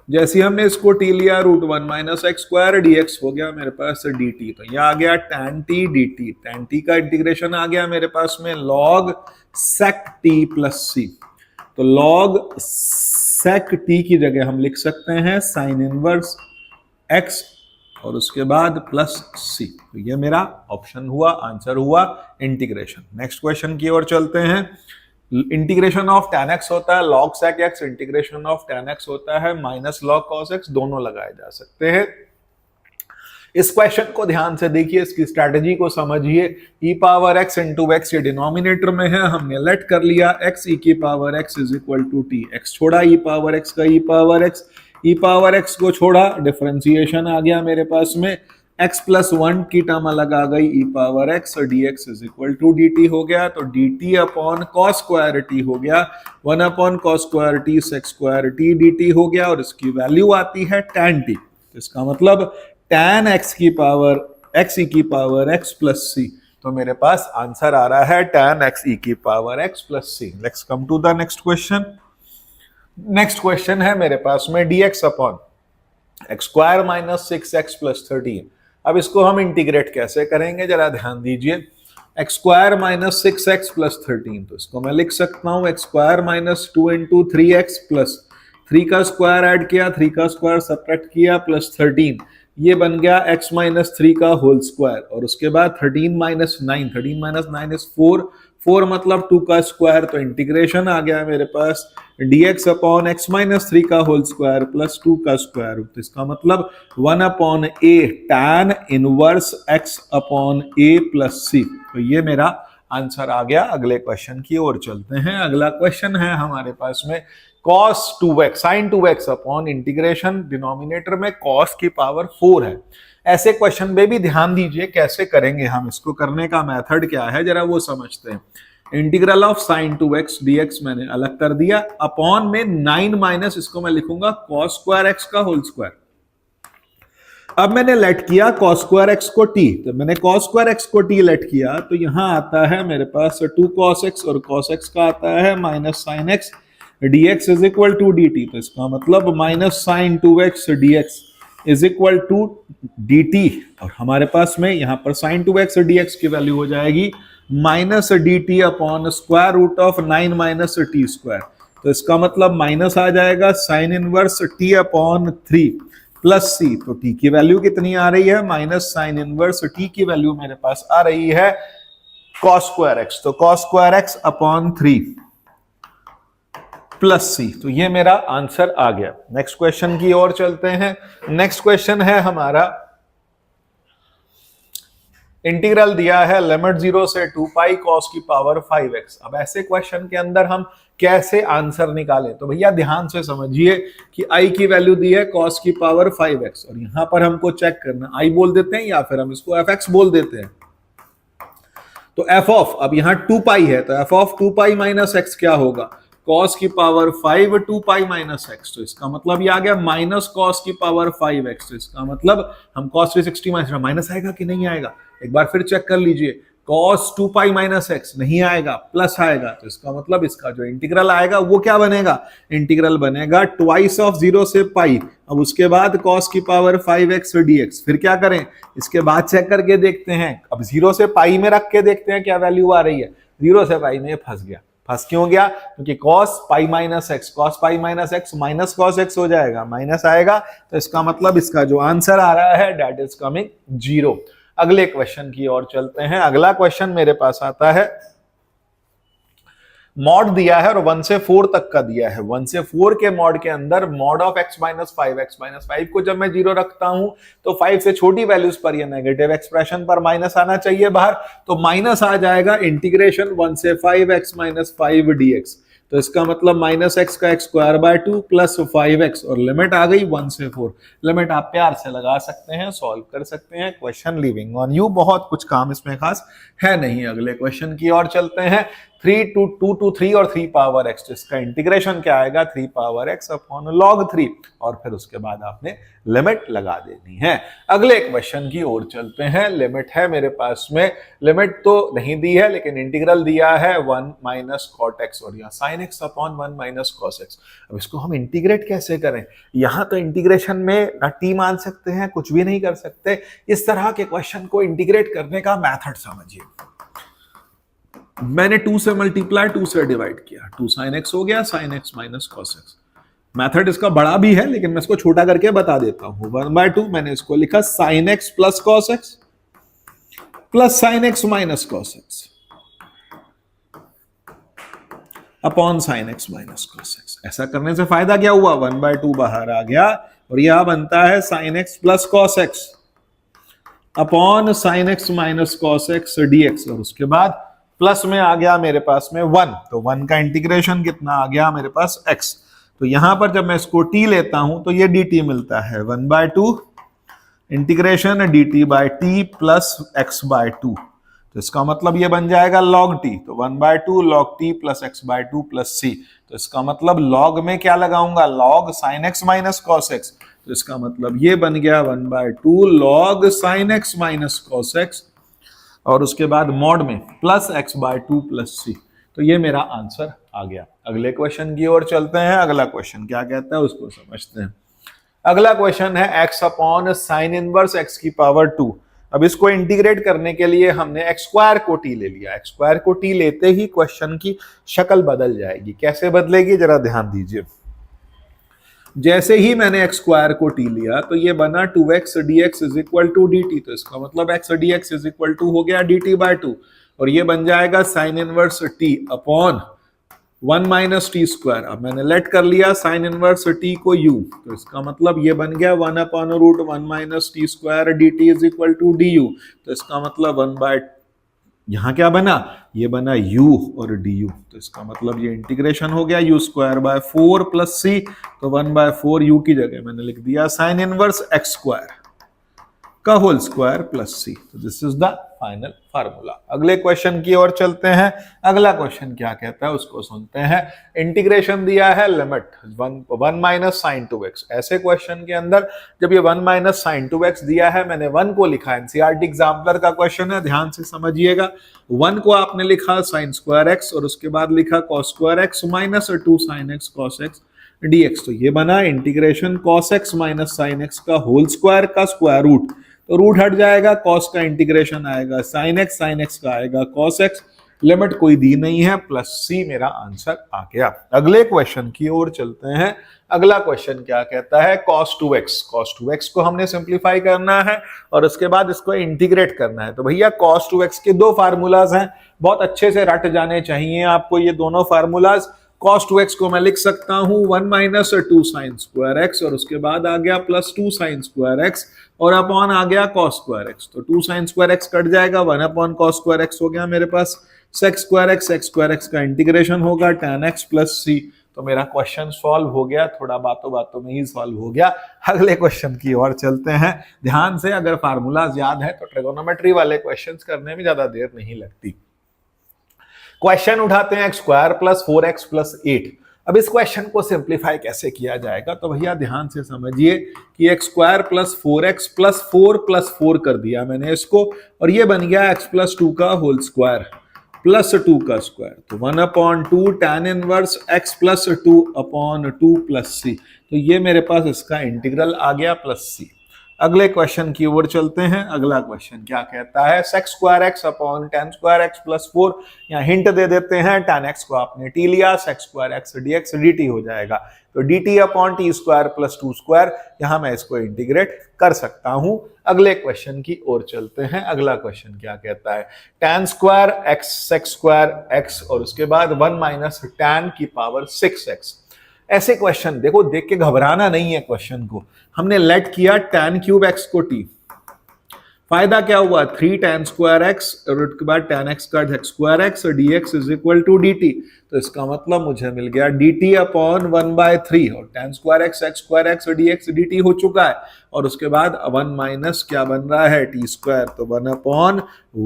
जैसे हमने इसको टी लिया root 1 minus x square dx हो गया मेरे पास डी टी, तो यह आ गया tan T d T, tan T का इंटीग्रेशन आ गया मेरे पास में log sec t plus c, तो log sec t की जगह हम लिख सकते हैं साइन इनवर्स x और उसके बाद प्लस सी, तो ये मेरा ऑप्शन हुआ, आंसर हुआ इंटीग्रेशन। नेक्स्ट क्वेश्चन की ओर चलते हैं। इंटीग्रेशन ऑफ tan x होता है log sec x, integration of tan x होता है माइनस log cos x, दोनों लगाए जा सकते हैं। इस क्वेश्चन को ध्यान से देखिए, इसकी स्ट्रैटेजी को समझिए। e power x into x ये डिनोमिनेटर में है, हमने लेट कर लिया x e की power x is equal to t, x छोड़ा e पावर x का e पावर x को छोड़ा, डिफरेंशिएशन आ गया मेरे पास में, x प्लस 1 की टर्म अलग आ गई, e पावर x और dx is equal to dt हो गया, तो dt upon cos square t हो गया, 1 upon cos square t sec square t dt हो गया, और इसकी वैल्यू आती है tan t, तो इसका मतलब tan x की पावर x e की पावर x प्लस c, तो मेरे पास आंसर आ रहा है tan x e की power x plus c। Let's come to the next question. Next question है मेरे पास में dx upon x square minus 6x plus 13। अब इसको हम इंटीग्रेट कैसे करेंगे जरा ध्यान दीजिए। X square minus 6x plus 13, तो इसको मैं लिख सकता हूं x square minus 2 into 3x plus 3 का स्क्वायर ऐड किया, 3 का स्क्वायर सब्ट्रैक्ट किया प्लस 13, ये बन गया x माइनस 3 का होल स्क्वायर, और उसके बाद 13 माइनस 9, 13 माइनस 9 इज 4, 4 मतलब 2 का स्क्वायर, तो इंटीग्रेशन आ गया मेरे पास dx अपॉन x माइनस 3 का होल स्क्वायर प्लस 2 का स्क्वायर, तो इसका मतलब 1 upon a tan inverse x upon a plus c, तो ये मेरा आंसर आ गया। अगले क्वेश्चन की ओर चलते हैं। अगला क्वेश्चन है हमारे पास में cos 2x sin 2x upon integration, denominator में cos की पावर 4 है। ऐसे क्वेश्चन में भी ध्यान दीजिए कैसे करेंगे हम, इसको करने का मेथड क्या है जरा वो समझते हैं। Integral of sin 2x dx मैंने अलग कर दिया, अपॉन में 9 माइनस इसको मैं लिखूंगा cos स्क्वायर x का होल स्क्वायर। अब मैंने लेट किया cos स्क्वायर x को t, तो मैंने cos स्क्वायर x को t लेट किया, तो यहां आता है मेरे पास 2 cos x और cos x का आता है minus sin x dx is equal to dt, तो इसका मतलब minus sin 2x dx is equal to dt, और हमारे पास में यहां पर sin 2x dx की वैल्यू हो जाएगी minus dt upon square root of 9 minus t square, तो इसका मतलब माइनस आ जाएगा sin inverse t upon 3 plus c, तो t की वैल्यू कितनी आ रही है माइनस sin इनवर्स t की वैल्यू मेरे पास आ रही है cos स्क्वायर x, तो cos square x upon 3 plus c, तो ये मेरा आंसर आ गया। नेक्स्ट क्वेश्चन की ओर चलते हैं। नेक्स्ट क्वेश्चन है हमारा, इंटीग्रल दिया है लिमिट 0 से 2 पाई cos की पावर 5x। अब ऐसे क्वेश्चन के अंदर हम कैसे आंसर निकालें, तो भैया ध्यान से समझिए कि i की वैल्यू दी है cos की पावर 5x, और यहां पर हमको चेक करना i बोल देते हैं या फिर हम इसको fx बोल देते हैं, तो f ऑफ, अब यहां 2 पाई है तो f of 2 pi minus x क्या होगा, cos की पावर 5 2 पाई माइनस x, तो इसका मतलब ये आ गया माइनस cos की पावर 5x, तो इसका मतलब हम cos 360 माइनस आएगा कि नहीं आएगा, एक बार फिर चेक कर लीजिए, cos 2 पाई माइनस x नहीं आएगा, प्लस आएगा, तो इसका मतलब इसका जो इंटीग्रल आएगा वो क्या बनेगा, इंटीग्रल बनेगा ट्वाइस ऑफ 0 से पाई, अब उसके बाद cos की पावर 5x dx, फिर क्या करें, इसके बाद चेक करके देखते हैं, अब 0 से पाई में रख के देखते हैं क्या वैल्यू आ रही है, 0 से पाई में फंस गया, फंस क्यों गया, क्योंकि cos पाई माइनस एक्स, cos पाई minus x minus cos x हो जाएगा, माइनस आएगा, तो इसका मतलब इसका जो आंसर आ रहा है दैट इज कमिंग 0। अगले क्वेश्चन की ओर चलते हैं। अगला क्वेश्चन मेरे पास आता है, मॉड दिया है और 1 से 4 तक का दिया है। 1 से 4 के मॉड के अंदर मॉड ऑफ x माइनस 5 को जब मैं 0 रखता हूं तो 5 से छोटी वैल्यूज पर ये नेगेटिव एक्सप्रेशन पर माइनस आना चाहिए बाहर, तो माइनस आ जाएगा इंटीग्रेशन 1 से 5x माइनस 5 dx। तो इसका मतलब माइनस एक्स का x square by 2 plus 5x और लिमिट आ गई 1 से 4। लिमिट आप प्यार से लगा सकते हैं, सॉल्व कर सकते हैं। क्वेश्चन लिविंग ऑन यू, बहुत कुछ काम इसमें खास है नहीं। अगले क्वेश्चन की ओर चलते हैं। 3 to 2 to 3 और 3 पावर x, तो इसका इंटीग्रेशन क्या आएगा 3 पावर x अपॉन log 3 और फिर उसके बाद आपने लिमिट लगा देनी है। अगले क्वेश्चन की ओर चलते हैं। लिमिट है मेरे पास में, लिमिट तो नहीं दी है लेकिन इंटीग्रल दिया है 1 माइनस कॉट एक्स और यहाँ sine x upon 1 minus cos x. अब इसको हम इंटीग्रेट कैसे करें? यहां तो इंटीग्रेशन में ना टी मान सकते हैं, कुछ भी नहीं कर सकते। इस तरह के क्वेश्चन को इंटीग्रेट करने का मेथड समझिए। मैंने 2 से मल्टीप्लाई 2 से डिवाइड किया, 2 साइन एक्स हो गया, sine x minus cos x. Method इसका बड़ा भी है लेकिन मैं इसको छोटा करके बता देता हूं। 1/2 मैंने इसको लिखा sign x plus cos x plus sine x minus cos x upon sine x minus cos x. ऐसा करने से फायदा क्या हुआ? 1/2 बाहर आ गया और यह बनता है sine x plus cos x upon sine x minus cos x dx और उसके बाद प्लस में आ गया मेरे पास में 1, तो 1 का इंटीग्रेशन कितना आ गया मेरे पास x। तो यहां पर जब मैं इसको t लेता हूं तो ये dt मिलता है 1/2 integration dt by t plus x/2। तो इसका मतलब ये बन जाएगा log t, तो 1/2 log t plus x/2 plus c। तो इसका मतलब log में क्या लगाऊंगा? log sin x minus cos x। तो इसका मतलब ये बन गया 1/2 log sin x minus cos x और उसके बाद मॉड में प्लस x/2 प्लस c। तो ये मेरा आंसर आ गया। अगले क्वेश्चन की ओर चलते हैं। अगला क्वेश्चन क्या कहता है उसको समझते हैं। अगला क्वेश्चन है x upon sine inverse x की पावर 2। अब इसको इंटीग्रेट करने के लिए हमने एक्स स्क्वायर को t ले लिया। एक्स स्क्वायर को t लेते ही क्वेश्चन की शक्ल बदल जाएगी। कैसे बदलेगी जरा ध्यान दीजिए। जैसे ही मैंने एक्स स्क्वायर को t लिया तो ये बना 2x dx is equal to dt। तो इसका मतलब x dx is equal to हो गया dt/2 और ये बन जाएगा sine inverse t upon 1 minus t square. अब मैंने लेट कर लिया साइन इनवर्स t को u, तो इसका मतलब ये बन गया 1 upon root 1 minus t square dt is equal to du। तो इसका मतलब 1/, यहां क्या बना? ये बना u और du। तो इसका मतलब ये इंटीग्रेशन हो गया u square by 4 plus c। तो 1/4 u की जगह मैंने लिख दिया साइन इनवर्स x स्क्वायर का होल स्क्वायर प्लस c। तो this is the final formula. अगले क्वेश्चन की ओर चलते हैं। अगला क्वेश्चन क्या कहता है उसको सुनते हैं। इंटीग्रेशन दिया है लिमिट 1 माइनस साइन 2x। ऐसे क्वेश्चन के अंदर जब ये 1 माइनस साइन 2x दिया है, मैंने 1 को लिखा, एनसीईआरटी एग्जाम्पलर का क्वेश्चन है, ध्यान से समझिएगा। 1 को आपने लिखा साइन स्क्वायर x और उसके बाद लिखा cos square x minus 2 sine x cos x dx। तो ये बना integration cos x minus sine x का होल स्क्वायर का स्क्वायर रूट। तो रूट हट जाएगा, कॉस का इंटीग्रेशन आएगा साइन x का आएगा कॉस x। लिमिट कोई दी नहीं है, प्लस c मेरा आंसर आ गया। अगले क्वेश्चन की ओर चलते हैं। अगला क्वेश्चन क्या कहता है? cos 2x। cos 2x को हमने सिंप्लीफाई करना है और उसके बाद इसको इंटीग्रेट करना है। तो भैया cos 2x के दो फार्मूलाज हैं, बहुत अच्छे से रट जाने चाहिए आपको ये दोनों फार्मूलाज। cos 2x को मैं लिख सकता हूं 1 माइनस 2 साइन स्क्वायर x और उसके बाद आ गया प्लस 2 साइन स्क्वायर x और अपॉन आ गया cos स्क्वायर x। तो 2 साइन स्क्वायर x कट जाएगा, 1 अपॉन cos स्क्वायर x हो गया मेरे पास। sec स्क्वायर x का इंटीग्रेशन होगा tan x प्लस c। तो मेरा क्वेश्चन सॉल्व हो गया, थोड़ा बातों बातों में ही सॉल्व हो गया। अगले क्वेश्चन की ओर चलते हैं। ध्यान से, अगर फार्मूलाज याद है तो ट्रिगोनोमेट्री वाले क्वेश्चंस करने में ज्यादा देर नहीं लगती। क्वेश्चन उठाते हैं x square plus 4x plus 8। अब इस क्वेश्चन को सिंप्लीफाई कैसे किया जाएगा? तो भैया ध्यान से समझिए कि x square plus 4x plus 4 कर दिया मैंने इसको और ये बन गया x प्लस 2 का होल स्क्वायर प्लस 2 का स्क्वायर। तो 1/2 tan inverse x plus 2 upon 2 plus c। तो ये मेरे पास इसका इंटीग्रल आ गया प्लस c। अगले क्वेश्चन की ओर चलते हैं। अगला क्वेश्चन क्या कहता है? sec square x upon tan square x plus 4। यहाँ हिंट दे देते हैं, tan x को आपने t लिया, sec square x dx dt हो जाएगा। तो dt upon t square plus 2 square, यहाँ मैं इसको इंटीग्रेट कर सकता हूं। अगले क्वेश्चन की ओर चलते हैं। अगला क्वेश्चन क्या कहता है? tan square x sec square x और उसके बाद 1 माइनस tan की पावर 6x। ऐसे क्वेश्चन देखो, देख के घबराना नहीं है। क्वेश्चन को हमने लेट किया tan क्यूब x को t, फायदा क्या हुआ, 3 tan स्क्वायर एक्स और उसके बाद tan x का स्क्वायर एक्स और dx is equal to dt। तो इसका मतलब मुझे मिल गया dt अपॉन 1/3 और tan square x square x और dx dt हो चुका है। और उसके बाद 1 माइनस क्या बन रहा है, t स्क्वायर, तो 1 अपॉन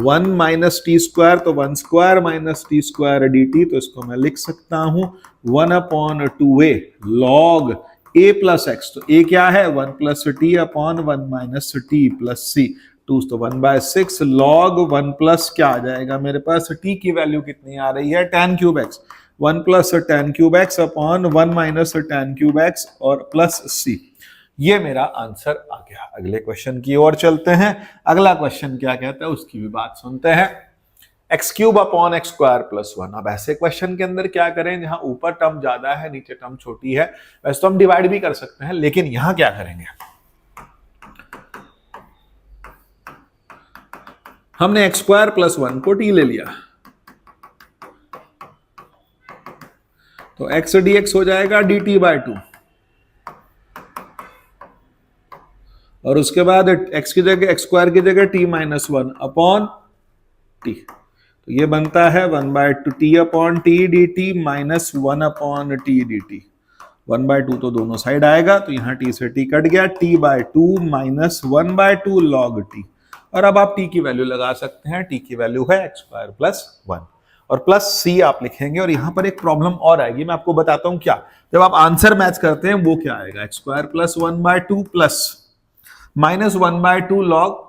1 माइनस टी स्क्वायर, तो 1 square minus t square dt। तो इसको मैं लिख सकता हूं 1 upon 2a log a plus x. तो a क्या है, 1 plus t upon 1 minus t plus c. 2 तो 1/6 लॉग 1 प्लस क्या आ जाएगा मेरे पास, t की वैल्यू कितनी आ रही है, tan cube x. 1 plus tan cube x upon 1 minus tan cube x और प्लस c। ये मेरा आंसर आ गया। अगले क्वेश्चन की ओर चलते हैं। अगला क्वेश्चन क्या कहता है उसकी भी बात सुनते हैं। X cube upon x square plus 1। अब ऐसे क्वेश्चन के अंदर क्या करें जहां ऊपर टर्म ज्यादा है नीचे टर्म छोटी है। वैसे तो हम डिवाइड भी कर सकते हैं, लेकिन यहां क्या करेंगे, हमने एक्स स्क्वायर प्लस 1 को टी ले लिया, तो एक्स डी एक्स हो जाएगा डी टी बाय 2 और उसके बाद एक्स की जगह एक्स स्क्वायर की जगह टी माइनस 1 अपॉन टी। तो ये बनता है 1/2 t upon t d t minus 1 upon t d t. 1/2 तो दोनों साइड आएगा, तो यहां टी से टी कट गया, t by 2 minus 1/2 log t. और अब आप टी की वैल्यू लगा सकते हैं, टी की वैल्यू है एक्स स्क्वायर प्लस 1 और प्लस सी आप लिखेंगे। और यहां पर एक प्रॉब्लम और आएगी, मैं आपको बताता हूं क्या। जब आप आंसर मैच करते हैं वो क्या आएगा, x square plus 1/2 plus minus 1/2 log,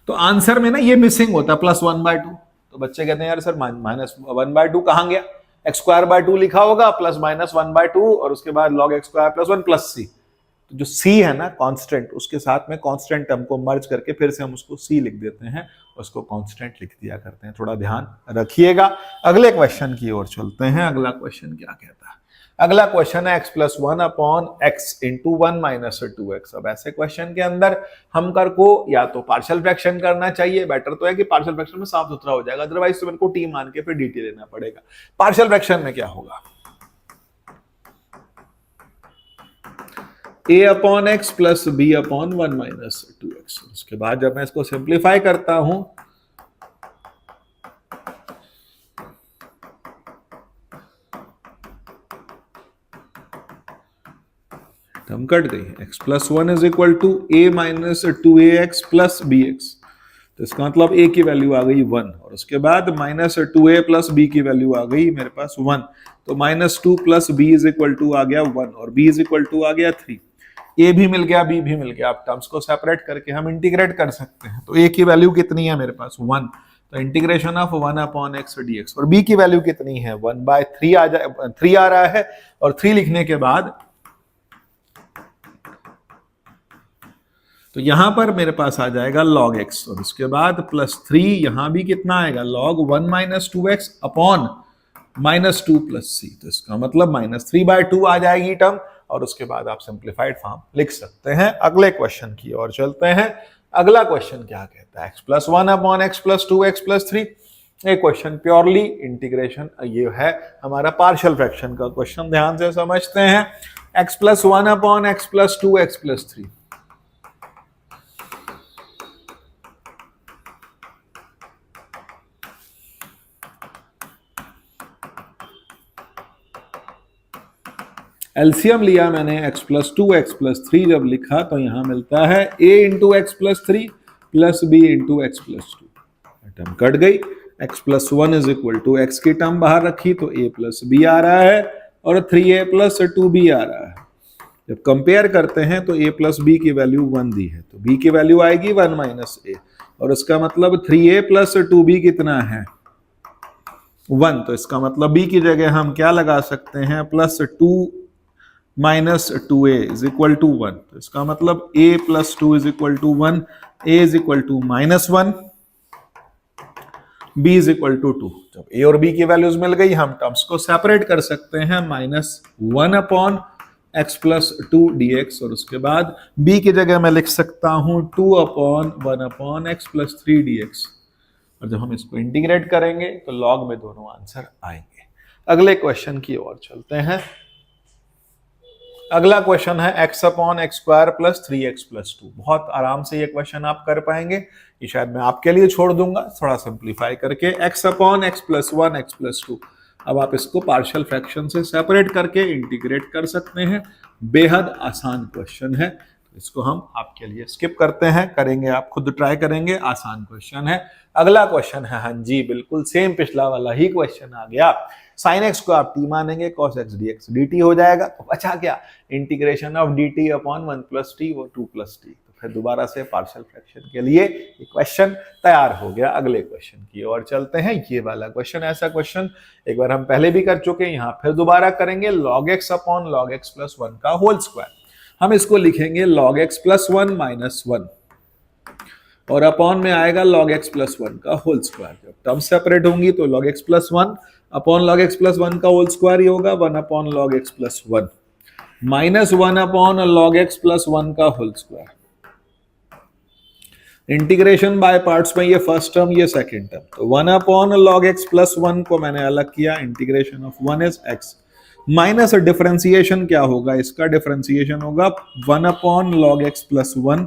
तो आंसर में ना ये मिसिंग होता है प्लस 1/2। तो बच्चे कहते हैं यार सर माइनस 1/2 कहां गया, एक्स स्क्वायर बाय 2 लिखा होगा प्लस माइनस 1/2 और उसके बाद log x square plus 1 plus c. तो जो सी है ना कांस्टेंट, उसके साथ में कांस्टेंट टर्म को मर्ज करके फिर से हम उसको सी लिख देते हैं, उसको कांस्टेंट लिख दिया करते हैं। थोड़ा ध्यान रखिएगा। अगले क्वेश्चन की ओर चलते हैं। अगला क्वेश्चन क्या कहता है, अगला क्वेश्चन है x plus 1 upon x into 1 minus 2x। अब ऐसे क्वेश्चन के अंदर हम कर को या तो पार्शियल फ्रैक्शन करना चाहिए, बेटर तो है कि पार्शियल फ्रैक्शन में साफ सुथरा हो जाएगा, अदरवाइज तो मेरे को टी मान के फिर dt लेना पड़ेगा। पार्शियल फ्रैक्शन में क्या होगा, a upon x plus b upon 1 minus 2x। उसके बाद जब मैं इसको सिंप्लीफाई करता हूं टर्म कट गई, x plus 1 is equal to a minus 2ax plus bx। तो इसका मतलब a की वैल्यू आ गई 1 और उसके बाद माइनस 2a प्लस b की वैल्यू आ गई मेरे पास 1। तो minus 2 plus b is equal to आ गया 1 और b इज इक्वल टू आ गया 3। a भी मिल गया, b भी मिल गया। आप टर्म्स को सेपरेट करके हम इंटीग्रेट कर सकते हैं। तो a की वैल्यू कितनी है मेरे पास 1, तो integration of 1 upon x dx। और b की वैल्यू कितनी है 1/3 आ जाए, 3 आ रहा है और 3 लिखने के बाद तो यहां पर मेरे पास आ जाएगा log x और उसके बाद प्लस 3, यहां भी कितना आएगा log 1 minus 2x upon minus 2 plus c. तो इसका मतलब माइनस 3/2 आ जाएगी टर्म और उसके बाद आप सिंप्लीफाइड फॉर्म लिख सकते हैं। अगले क्वेश्चन की ओर चलते हैं। अगला क्वेश्चन क्या कहता है, x plus 1 upon x plus 2x plus 3। ये क्वेश्चन प्योरली इंटीग्रेशन, ये है हमारा पार्शियल फ्रैक्शन का क्वेश्चन। ध्यान से समझते हैं। X plus 1 upon x plus 2x plus 3। LCM लिया मैंने x प्लस 2 x प्लस 3 जब लिखा तो यहां मिलता है a into x plus 3 plus b into x plus 2। Term cut गई, x plus 1 is equal to x की टर्म बाहर रखी तो a प्लस बी आ रहा है और 3a प्लस 2b आ रहा है। जब कंपेयर करते हैं तो a प्लस बी की वैल्यू 1 दी है तो b की वैल्यू आएगी 1 माइनस a और इसका मतलब 3a प्लस 2b कितना है 1। तो इसका मतलब b की जगह हम क्या लगा सकते हैं plus 2 minus 2a is equal to 1। तो इसका मतलब a plus 2 is equal to 1, a is equal to minus 1, b is equal to 2। जब a और b की वैल्यूज मिल गई हम टर्म्स को सेपरेट कर सकते हैं, minus 1 upon x plus 2 dx और उसके बाद b की जगह मैं लिख सकता हूं 2 upon 1 upon x plus 3 dx। और जब हम इसको इंटीग्रेट करेंगे तो लॉग में दोनों आंसर आएंगे। अगले क्वेश्चन की ओर चलते हैं। अगला क्वेश्चन है x upon x square plus 3x plus 2। बहुत आराम से ये क्वेश्चन आप कर पाएंगे, ये शायद मैं आपके लिए छोड़ दूंगा थोड़ा सिंप्लीफाई करके। x upon x plus 1 x plus 2। अब आप इसको पार्शियल फ्रैक्शन से सेपरेट करके इंटीग्रेट कर सकते हैं। बेहद आसान क्वेश्चन है, इसको हम आपके लिए स्किप करते हैं, करेंगे आप खुद ट्राई करेंगे, आसान क्वेश्चन है। अगला क्वेश्चन है, हाँ जी बिल्कुल सेम पिछला वाला ही क्वेश्चन आ गया। साइन एक्स को आप टी मानेंगे, cos x D x D T हो जाएगा। तो बचा क्या, integration of D t upon 1 plus T वो 2 प्लस टी। तो फिर दोबारा से पार्शियल फ्रैक्शन के लिए ये क्वेश्चन तैयार हो गया। अगले क्वेश्चन की ओर चलते हैं। ये वाला क्वेश्चन, ऐसा क्वेश्चन एक बार हम पहले भी कर चुके हैं, यहाँ फिर दोबारा करेंगे। Log x upon log x plus 1 का होल स्क्वायर। हम इसको लिखेंगे log x प्लस 1 माइनस 1 और अपॉन में आएगा log x प्लस 1 का होल स्क्वायर। जब टर्म सेपरेट होंगी तो log x plus 1 upon log x plus 1 का होल स्क्वायर ही होगा 1 upon log x plus 1 minus 1 upon log x plus 1 का whole square. Integration by parts में ये फर्स्ट टर्म ये सेकंड टर्म, तो 1 अपॉन log x प्लस 1 को मैंने अलग किया, integration of 1 is x minus differentiation क्या होगा, इसका डिफरेंशिएशन होगा 1 अपॉन लॉग एक्स प्लस 1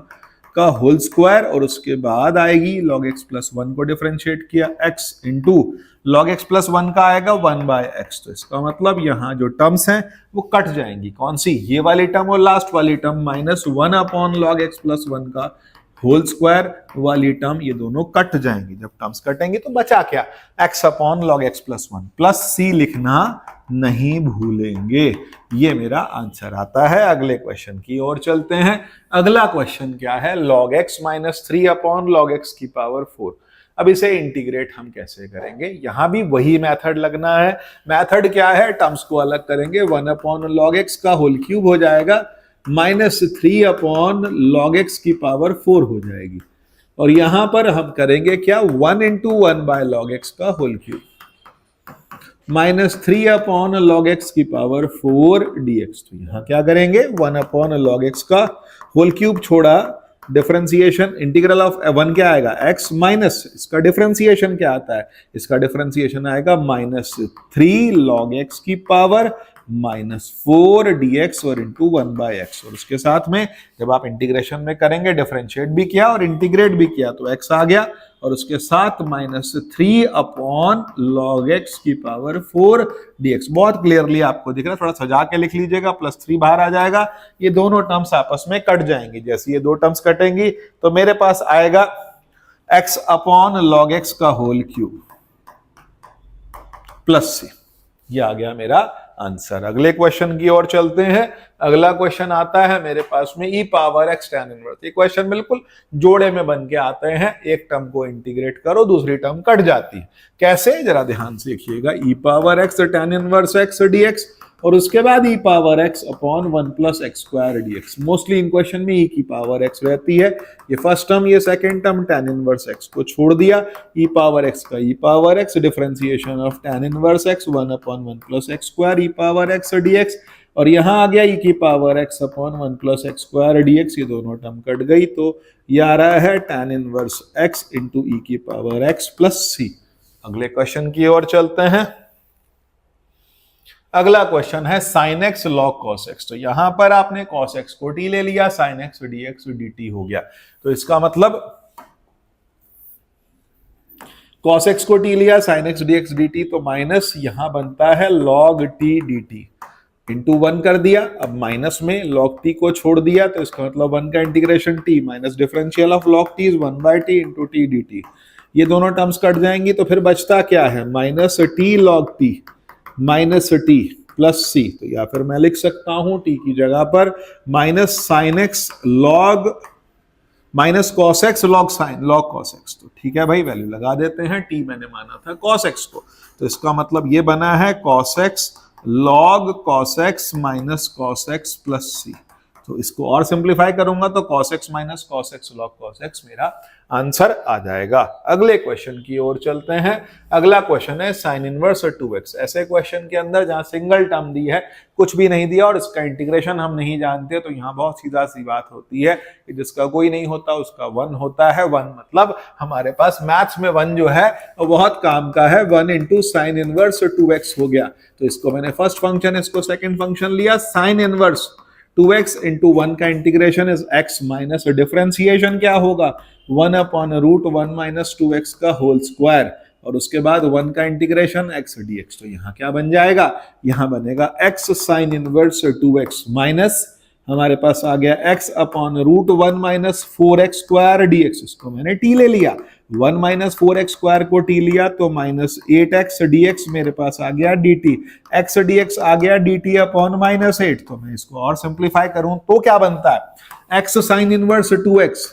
का होल स्क्वायर और उसके बाद आएगी लॉग एक्स प्लस 1 को डिफरेंशिएट किया x into log x plus 1 का आएगा 1 बाय एक्स। तो इसका मतलब यहाँ जो टर्म्स हैं वो कट जाएंगी। कौन सी, ये वाली टर्म और लास्ट वाली term, minus 1 upon log x plus 1 का होल स्क्वायर वाली टर्म, ये दोनों कट जाएंगी। जब टर्म्स कटेंगी तो बचा क्या, x upon log x plus 1 plus c लिखना नहीं भूलेंगे। ये मेरा आंसर आता है। अगले क्वेश्चन की ओर चलते हैं। अगला क्वेश्चन क्या है, log x minus 3 upon log x की पावर 4। अब इसे इंटीग्रेट हम कैसे करेंगे, यहां भी वही मेथड लगना है। मेथड क्या है, टर्म्स को अलग करेंगे, 1 अपॉन log x का होल क्यूब हो जाएगा माइनस 3 अपॉन log x की पावर 4 हो जाएगी। और यहां पर हम करेंगे क्या, 1 इंटू 1 बाय log x का whole cube minus 3 upon log x की पावर 4 dx। तो यहां क्या करेंगे, 1 अपॉन log x का होल क्यूब छोड़ा, डिफरेंशिएशन इंटीग्रल ऑफ 1 क्या आएगा x माइनस, इसका डिफरेंशिएशन क्या आता है, इसका डिफरेंशिएशन आएगा माइनस 3 log x की पावर माइनस 4 dx और इंटू 1 बाय एक्स। और उसके साथ में जब आप इंटीग्रेशन में करेंगे, डिफरेंशिएट भी किया और इंटीग्रेट भी किया तो x आ गया और उसके साथ माइनस 3 अपॉन log x की पावर 4 dx। बहुत क्लियरली आपको दिख रहा है, थोड़ा सजा के लिख लीजिएगा, प्लस 3 बाहर आ जाएगा, ये दोनों टर्म्स आपस में कट जाएंगी। जैसे ये दो टर्म्स कटेंगी तो मेरे पास आएगा x अपॉन log x का होल क्यूब प्लस c। ये आ गया मेरा आंसर। अगले क्वेश्चन की ओर चलते हैं। अगला क्वेश्चन आता है मेरे पास में e power x tan inverse. ये क्वेश्चन बिल्कुल जोड़े में बन के आते हैं, एक टर्म को इंटीग्रेट करो दूसरी टर्म कट जाती है। कैसे, जरा ध्यान से देखिएगा, e power x tan inverse x dx और उसके बाद e power x upon 1 plus x square dx। Mostly in question में e की पावर x रहती है। ये फर्स्ट टर्म, ये second term, tan inverse x को छोड़ दिया, e पावर x का e power x, differentiation of tan inverse x 1 upon 1 plus x square e power x dx और यहां आ गया e की power x upon 1 plus x square dx। ये दोनों टर्म कट गई तो ये आ रहा है tan inverse x into e की पावर x प्लस c। अगले क्वेश्चन की ओर चलते हैं। अगला क्वेश्चन है sin x log cos x। तो यहां पर आपने cos x को t ले लिया, sin x dx dt हो गया। तो इसका मतलब cos x को t लिया, sin x dx dt, तो माइनस यहां बनता है log t dt इंटू 1 कर दिया। अब माइनस में log t को छोड़ दिया तो इसका मतलब 1 का integration t minus differential of log t is 1 by t into t dt। ये दोनों टर्म्स कट जाएंगी तो फिर बचता क्या है, minus t log t minus t plus c। तो या फिर मैं लिख सकता हूं t की जगह पर minus sine x log minus cos x log sign log cos x. तो ठीक है भाई, वैल्यू लगा देते हैं, t मैंने माना था कॉस एक्स को, तो इसका मतलब ये बना है cos x log cos x minus cos x plus c। तो इसको और सिंप्लीफाई करूंगा तो cos x minus cos x log cos x मेरा आंसर आ जाएगा। अगले क्वेश्चन की ओर चलते हैं। अगला क्वेश्चन है sin इनवर्स 2x। ऐसे क्वेश्चन के अंदर जहां सिंगल टर्म दी है, कुछ भी नहीं दिया और इसका इंटीग्रेशन हम नहीं जानते, तो यहाँ बहुत सीधा सी बात होती है कि जिसका कोई नहीं होता उसका 1 होता है। 1 मतलब हमारे पास मैथ्स में 1 जो है वो बहुत काम का है। 1 इंटू साइन इनवर्स 2x हो गया। तो इसको मैंने फर्स्ट फंक्शन, इसको सेकेंड फंक्शन लिया, साइन इनवर्स 2x इंटू 1 का integration is x minus differentiation क्या होगा 1 अपॉन रूट 1 माइनस 2x का होल स्क्वायर और उसके बाद 1 का इंटीग्रेशन x dx। तो यहाँ क्या बन जाएगा, यहाँ बनेगा x sine inverse 2x minus हमारे पास आ गया x upon root 1 minus 4x square dx। इसको मैंने t ले लिया, 1 माइनस 4x स्क्वायर को t लिया तो माइनस 8x dx मेरे पास आ गया dt। x dx आ गया dt अपॉन माइनस 8। तो मैं इसको और सिंप्लीफाई करूं तो क्या बनता है, x साइन इनवर्स 2x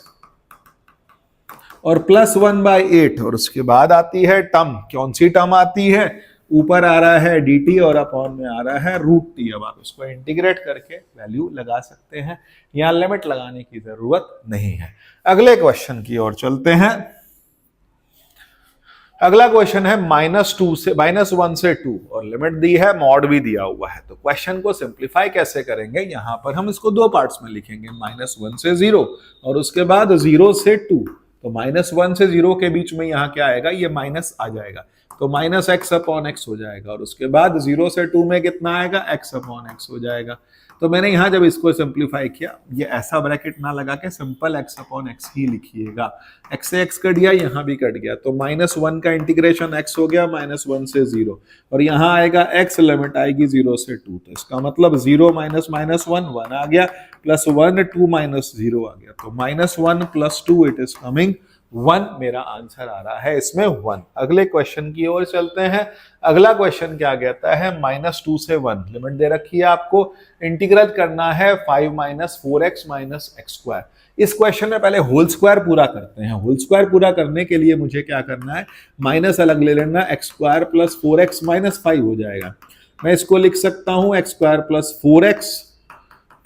और प्लस 1/8 और उसके बाद आती है टर्म, कौन सी टर्म आती है, ऊपर आ रहा है dt और अपॉन में आ रहा है रूट t। अब आप इसको इंटीग्रेट करके वैल्यू लगा सकते हैं, यहां लिमिट लगाने की जरूरत नहीं है। अगले क्वेश्चन की ओर चलते हैं। अगला क्वेश्चन है -1 से 2 और लिमिट दी है, मॉड भी दिया हुआ है। तो क्वेश्चन को सिंप्लीफाई कैसे करेंगे, यहां पर हम इसको दो पार्ट्स में लिखेंगे, -1 से 0 और उसके बाद 0 से 2। तो -1 से 0 के बीच में यहाँ क्या आएगा, ये माइनस आ जाएगा तो माइनस x अपॉन x हो जाएगा और उसके बाद 0 से 2 में कितना आएगा, x अपॉन x हो जाएगा। तो मैंने यहां जब इसको सिंप्लीफाई किया, ये ऐसा ब्रैकेट ना लगा के सिंपल x अपॉन x ही लिखिएगा, x से x कट गया, यहां भी कट गया तो -1 का इंटीग्रेशन x हो गया -1 से 0 और यहां आएगा x, लिमिट आएगी 0 से 2। तो इसका मतलब 0 माइनस -1 1 आ गया, प्लस 1 2 माइनस 0 आ गया तो -1 प्लस 2 इट इज कमिंग 1। मेरा आंसर आ रहा है इसमें 1। अगले क्वेश्चन की ओर चलते हैं। अगला क्वेश्चन क्या कहता है, -2 से 1 लिमिट दे रखी है आपको, इंटीग्रल करना है 5 minus 4x minus x square. इस क्वेश्चन में पहले होल स्क्वायर पूरा करते हैं। होल स्क्वायर पूरा करने के लिए मुझे क्या करना है, माइनस अलग ले लेना, x square plus 4x minus 5 हो जाएगा। मैं इसको लिख सकता हूं x square plus 4x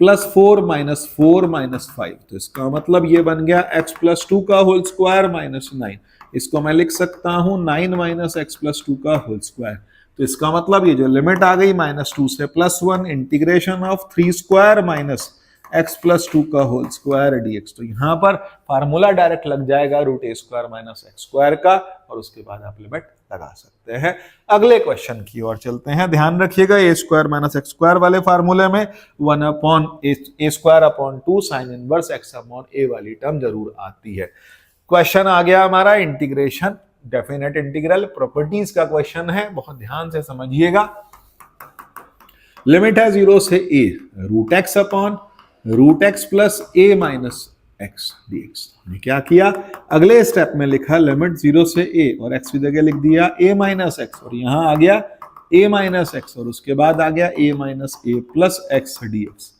plus 4 minus 4 minus 5। तो इसका मतलब ये बन गया x प्लस 2 का होल स्क्वायर माइनस 9। इसको मैं लिख सकता हूं 9 माइनस x प्लस 2 का होल स्क्वायर। तो इसका मतलब ये जो लिमिट आ गई -2 से +1 integration of 3 square minus x plus 2 का होल स्क्वायर dx। तो यहां पर फार्मूला डायरेक्ट लग जाएगा root a square minus x square का और उसके बाद आप लिमिट लगा सकते हैं। अगले क्वेश्चन की ओर चलते हैं। ध्यान रखिएगा a square minus x square वाले फार्मूले में 1 upon a square upon 2 sign inverse x upon a वाली टर्म जरूर आती है। क्वेश्चन आ गया हमारा इंटीग्रेशन, डेफिनेट इंटीग्रल प्रॉपर्टीज का क्वेश्चन है, बहुत ध्यान से समझिएगा। लिमिट है 0 से a root x upon root x plus a minus x dx। हमने क्या किया, अगले स्टेप में लिखा लिमिट 0 से a और x की जगह लिख दिया a माइनस एक्स और यहां आ गया a माइनस एक्स और उसके बाद आ गया a minus A plus x dx।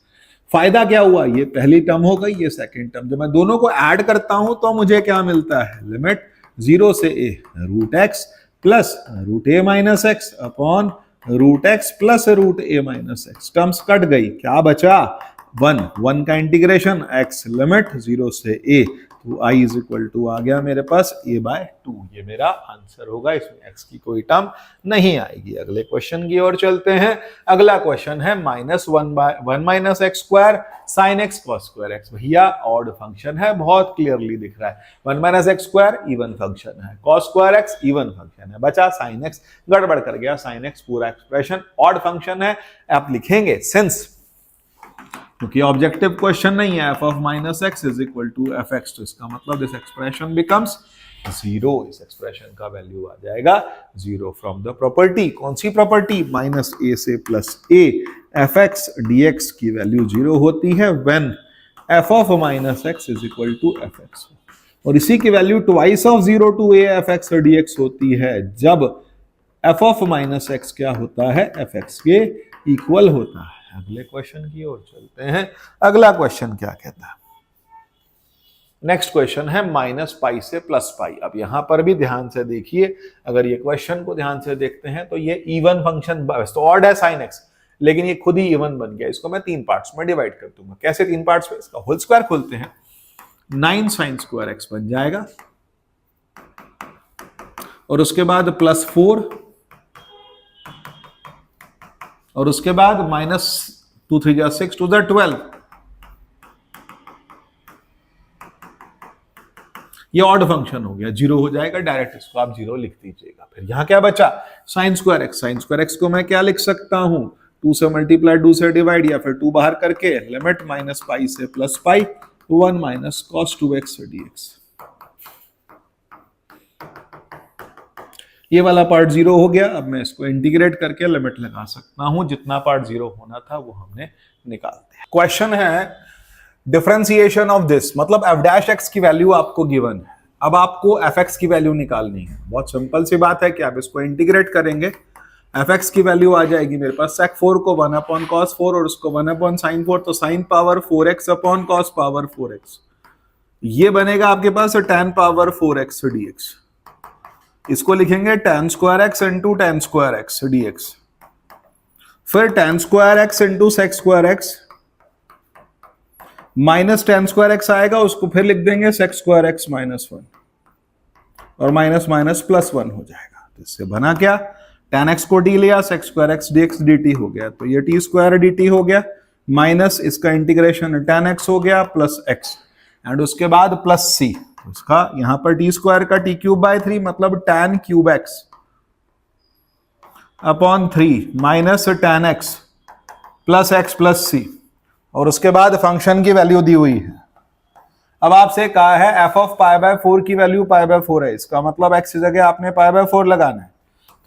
फायदा क्या हुआ, ये पहली टर्म हो गई, ये सेकंड टर्म। जब मैं दोनों को ऐड करता हूं तो मुझे क्या मिलता है, लिमिट 0 से a root x plus root a minus x upon root x plus root a minus x. Terms cut गई, क्या बचा 1 का इंटीग्रेशन x लिमिट 0 से a तो i इज इक्वल टू आ गया मेरे पास a/2। ये मेरा आंसर होगा, इसमें x की कोई टर्म नहीं आएगी। अगले क्वेश्चन की ओर चलते हैं। अगला क्वेश्चन है -1 minus x square sine x cos square x. भैया ऑड फंक्शन है, बहुत क्लियरली दिख रहा है। 1 minus x square even function है, cos square x even function है, बचा साइन एक्स, गड़बड़ कर गया, साइन एक्स पूरा एक्सप्रेशन ऑड फंक्शन है। आप लिखेंगे सिंस, क्योंकि ऑब्जेक्टिव क्वेश्चन नहीं है, f of minus x is equal to f x. तो इसका मतलब दिस एक्सप्रेशन बिकम्स 0। इस एक्सप्रेशन का वैल्यू आ जाएगा 0 फ्रॉम द प्रॉपर्टी। कौन सी प्रॉपर्टी, माइनस ए से plus a F x D x की वैल्यू 0 होती है when f of minus x is equal to f x. और इसी की value twice of 0 to A F x D x होती है जब f ऑफ माइनस एक्स क्या होता है, एफ एक्स के इक्वल होता है। अगले क्वेश्चन की ओर चलते हैं। अगला क्वेश्चन क्या कहता है, नेक्स्ट क्वेश्चन है -π से +π। अब यहां पर भी ध्यान से देखिए, अगर ये क्वेश्चन को ध्यान से देखते हैं तो ये इवन फंक्शन तो ऑड है साइन एक्स, लेकिन ये खुद ही इवन बन गया। इसको मैं 3 पार्ट्स में डिवाइड कर दूंगा। कैसे 3 पार्ट्स में, इसका होल स्क्वायर खोलते हैं, 9 साइन स्क्वायर एक्स बन जाएगा और उसके बाद +4 और उसके बाद -2 3 जा 6 2 जा 12। ये ऑड फंक्शन हो गया, 0 हो जाएगा, डायरेक्ट इसको आप 0 लिख दीजिएगा। फिर यहां क्या बचा, sign square x. Sign square x को मैं क्या लिख सकता हूं, 2 से मल्टीप्लाई, 2 से डिवाइड, या फिर 2 बाहर करके लिमिट माइनस पाई से प्लस पाई, 1 माइनस कॉस 2x dx। ये वाला पार्ट 0 हो गया। अब मैं इसको इंटीग्रेट करके लिमिट लगा सकता हूं, जितना पार्ट 0 होना था वो हमने निकाल दिया। क्वेश्चन है डिफरेंशिएशन ऑफ दिस, मतलब f डैश x की वैल्यू आपको गिवन है। अब आपको fx की वैल्यू निकालनी है। बहुत सिंपल सी बात है कि आप इसको इंटीग्रेट करेंगे, fx की वैल्यू आ जाएगी मेरे पास sec 4 को 1 अपॉन cos 4 और उसको 1 अपॉन sin 4, तो sin power 4x upon cos power 4x, ये बनेगा आपके पास tan पावर 4x dx। इसको लिखेंगे tan square x into tan square x dx, फिर tan square x into sec square x minus tan square x आएगा, उसको फिर लिख देंगे sec स्क्वायर x माइनस 1, और माइनस माइनस प्लस 1 हो जाएगा। तो इससे बना क्या, tan x को t लिया, sec square x dx dt हो गया, तो ये t स्क्वायर dt हो गया, माइनस इसका इंटीग्रेशन tan x हो गया प्लस x, एंड उसके बाद प्लस c, उसका यहां पर t स्क्वायर का t क्यूब बाय 3, मतलब tan cube x upon 3 minus tan x plus c, और उसके बाद फंक्शन की वैल्यू दी हुई है। अब आपसे कहा है f ऑफ पाई बाय 4 की वैल्यू पाई बाय 4 है, इसका मतलब x की जगह आपने पाई बाय 4 लगाना है।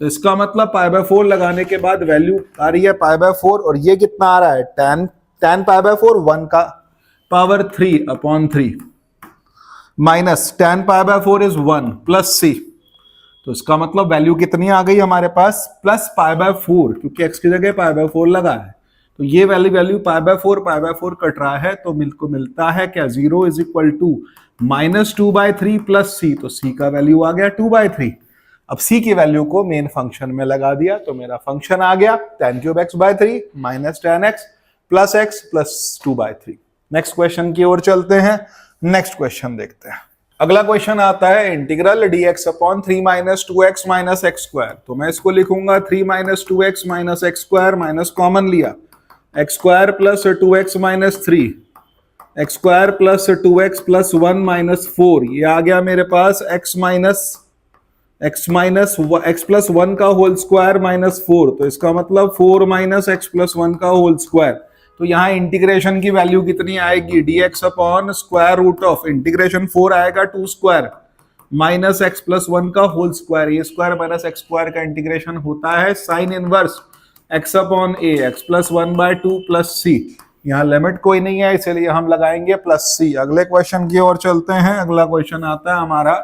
तो इसका मतलब पाई बाय 4 लगाने के बाद वैल्यू आ रही है पाई बाय 4, और ये कितना आ रहा है, tan पाई बाय 4 1 का power 3 upon 3 minus tan pi by 4 is 1 plus c, तो इसका मतलब वैल्यू कितनी आ गई हमारे पास, प्लस पाई बाय 4, क्योंकि x की जगह पाई बाय 4 लगा है। तो ये वैल्यू पाई बाय 4 कट रहा है, तो को मिलता है क्या, 0 is equal to minus 2/3 plus c, तो c का वैल्यू आ गया 2/3। अब c की वैल्यू को मेन फंक्शन में लगा दिया, तो मेरा फंक्शन आ गया tan cube x by 3 minus tan x plus 2/3। Next question की ओर चलते हैं। नेक्स्ट क्वेश्चन देखते हैं। अगला क्वेश्चन आता है integral dx upon 3 minus 2x minus x square. तो मैं इसको लिखूंगा 3 minus 2x minus x square, minus common लिया, x square plus 2x minus 3, x square plus 2x plus 1 minus 4, ये आ गया मेरे पास x प्लस 1 का होल स्क्वायर माइनस 4, तो इसका मतलब 4 माइनस x प्लस 1 का होल स्क्वायर। तो यहाँ इंटीग्रेशन की वैल्यू कितनी आएगी, dx upon square root of integration 4 आएगा 2 स्क्वायर माइनस x प्लस 1 का होल स्क्वायर, ये स्क्वायर माइनस x स्क्वायर का इंटीग्रेशन होता है sine inverse x upon a, x plus 1/2 plus c। यहाँ लिमिट कोई नहीं है, इसलिए हम लगाएंगे प्लस c। अगले क्वेश्चन की ओर चलते हैं। अगला क्वेश्चन आता है हमारा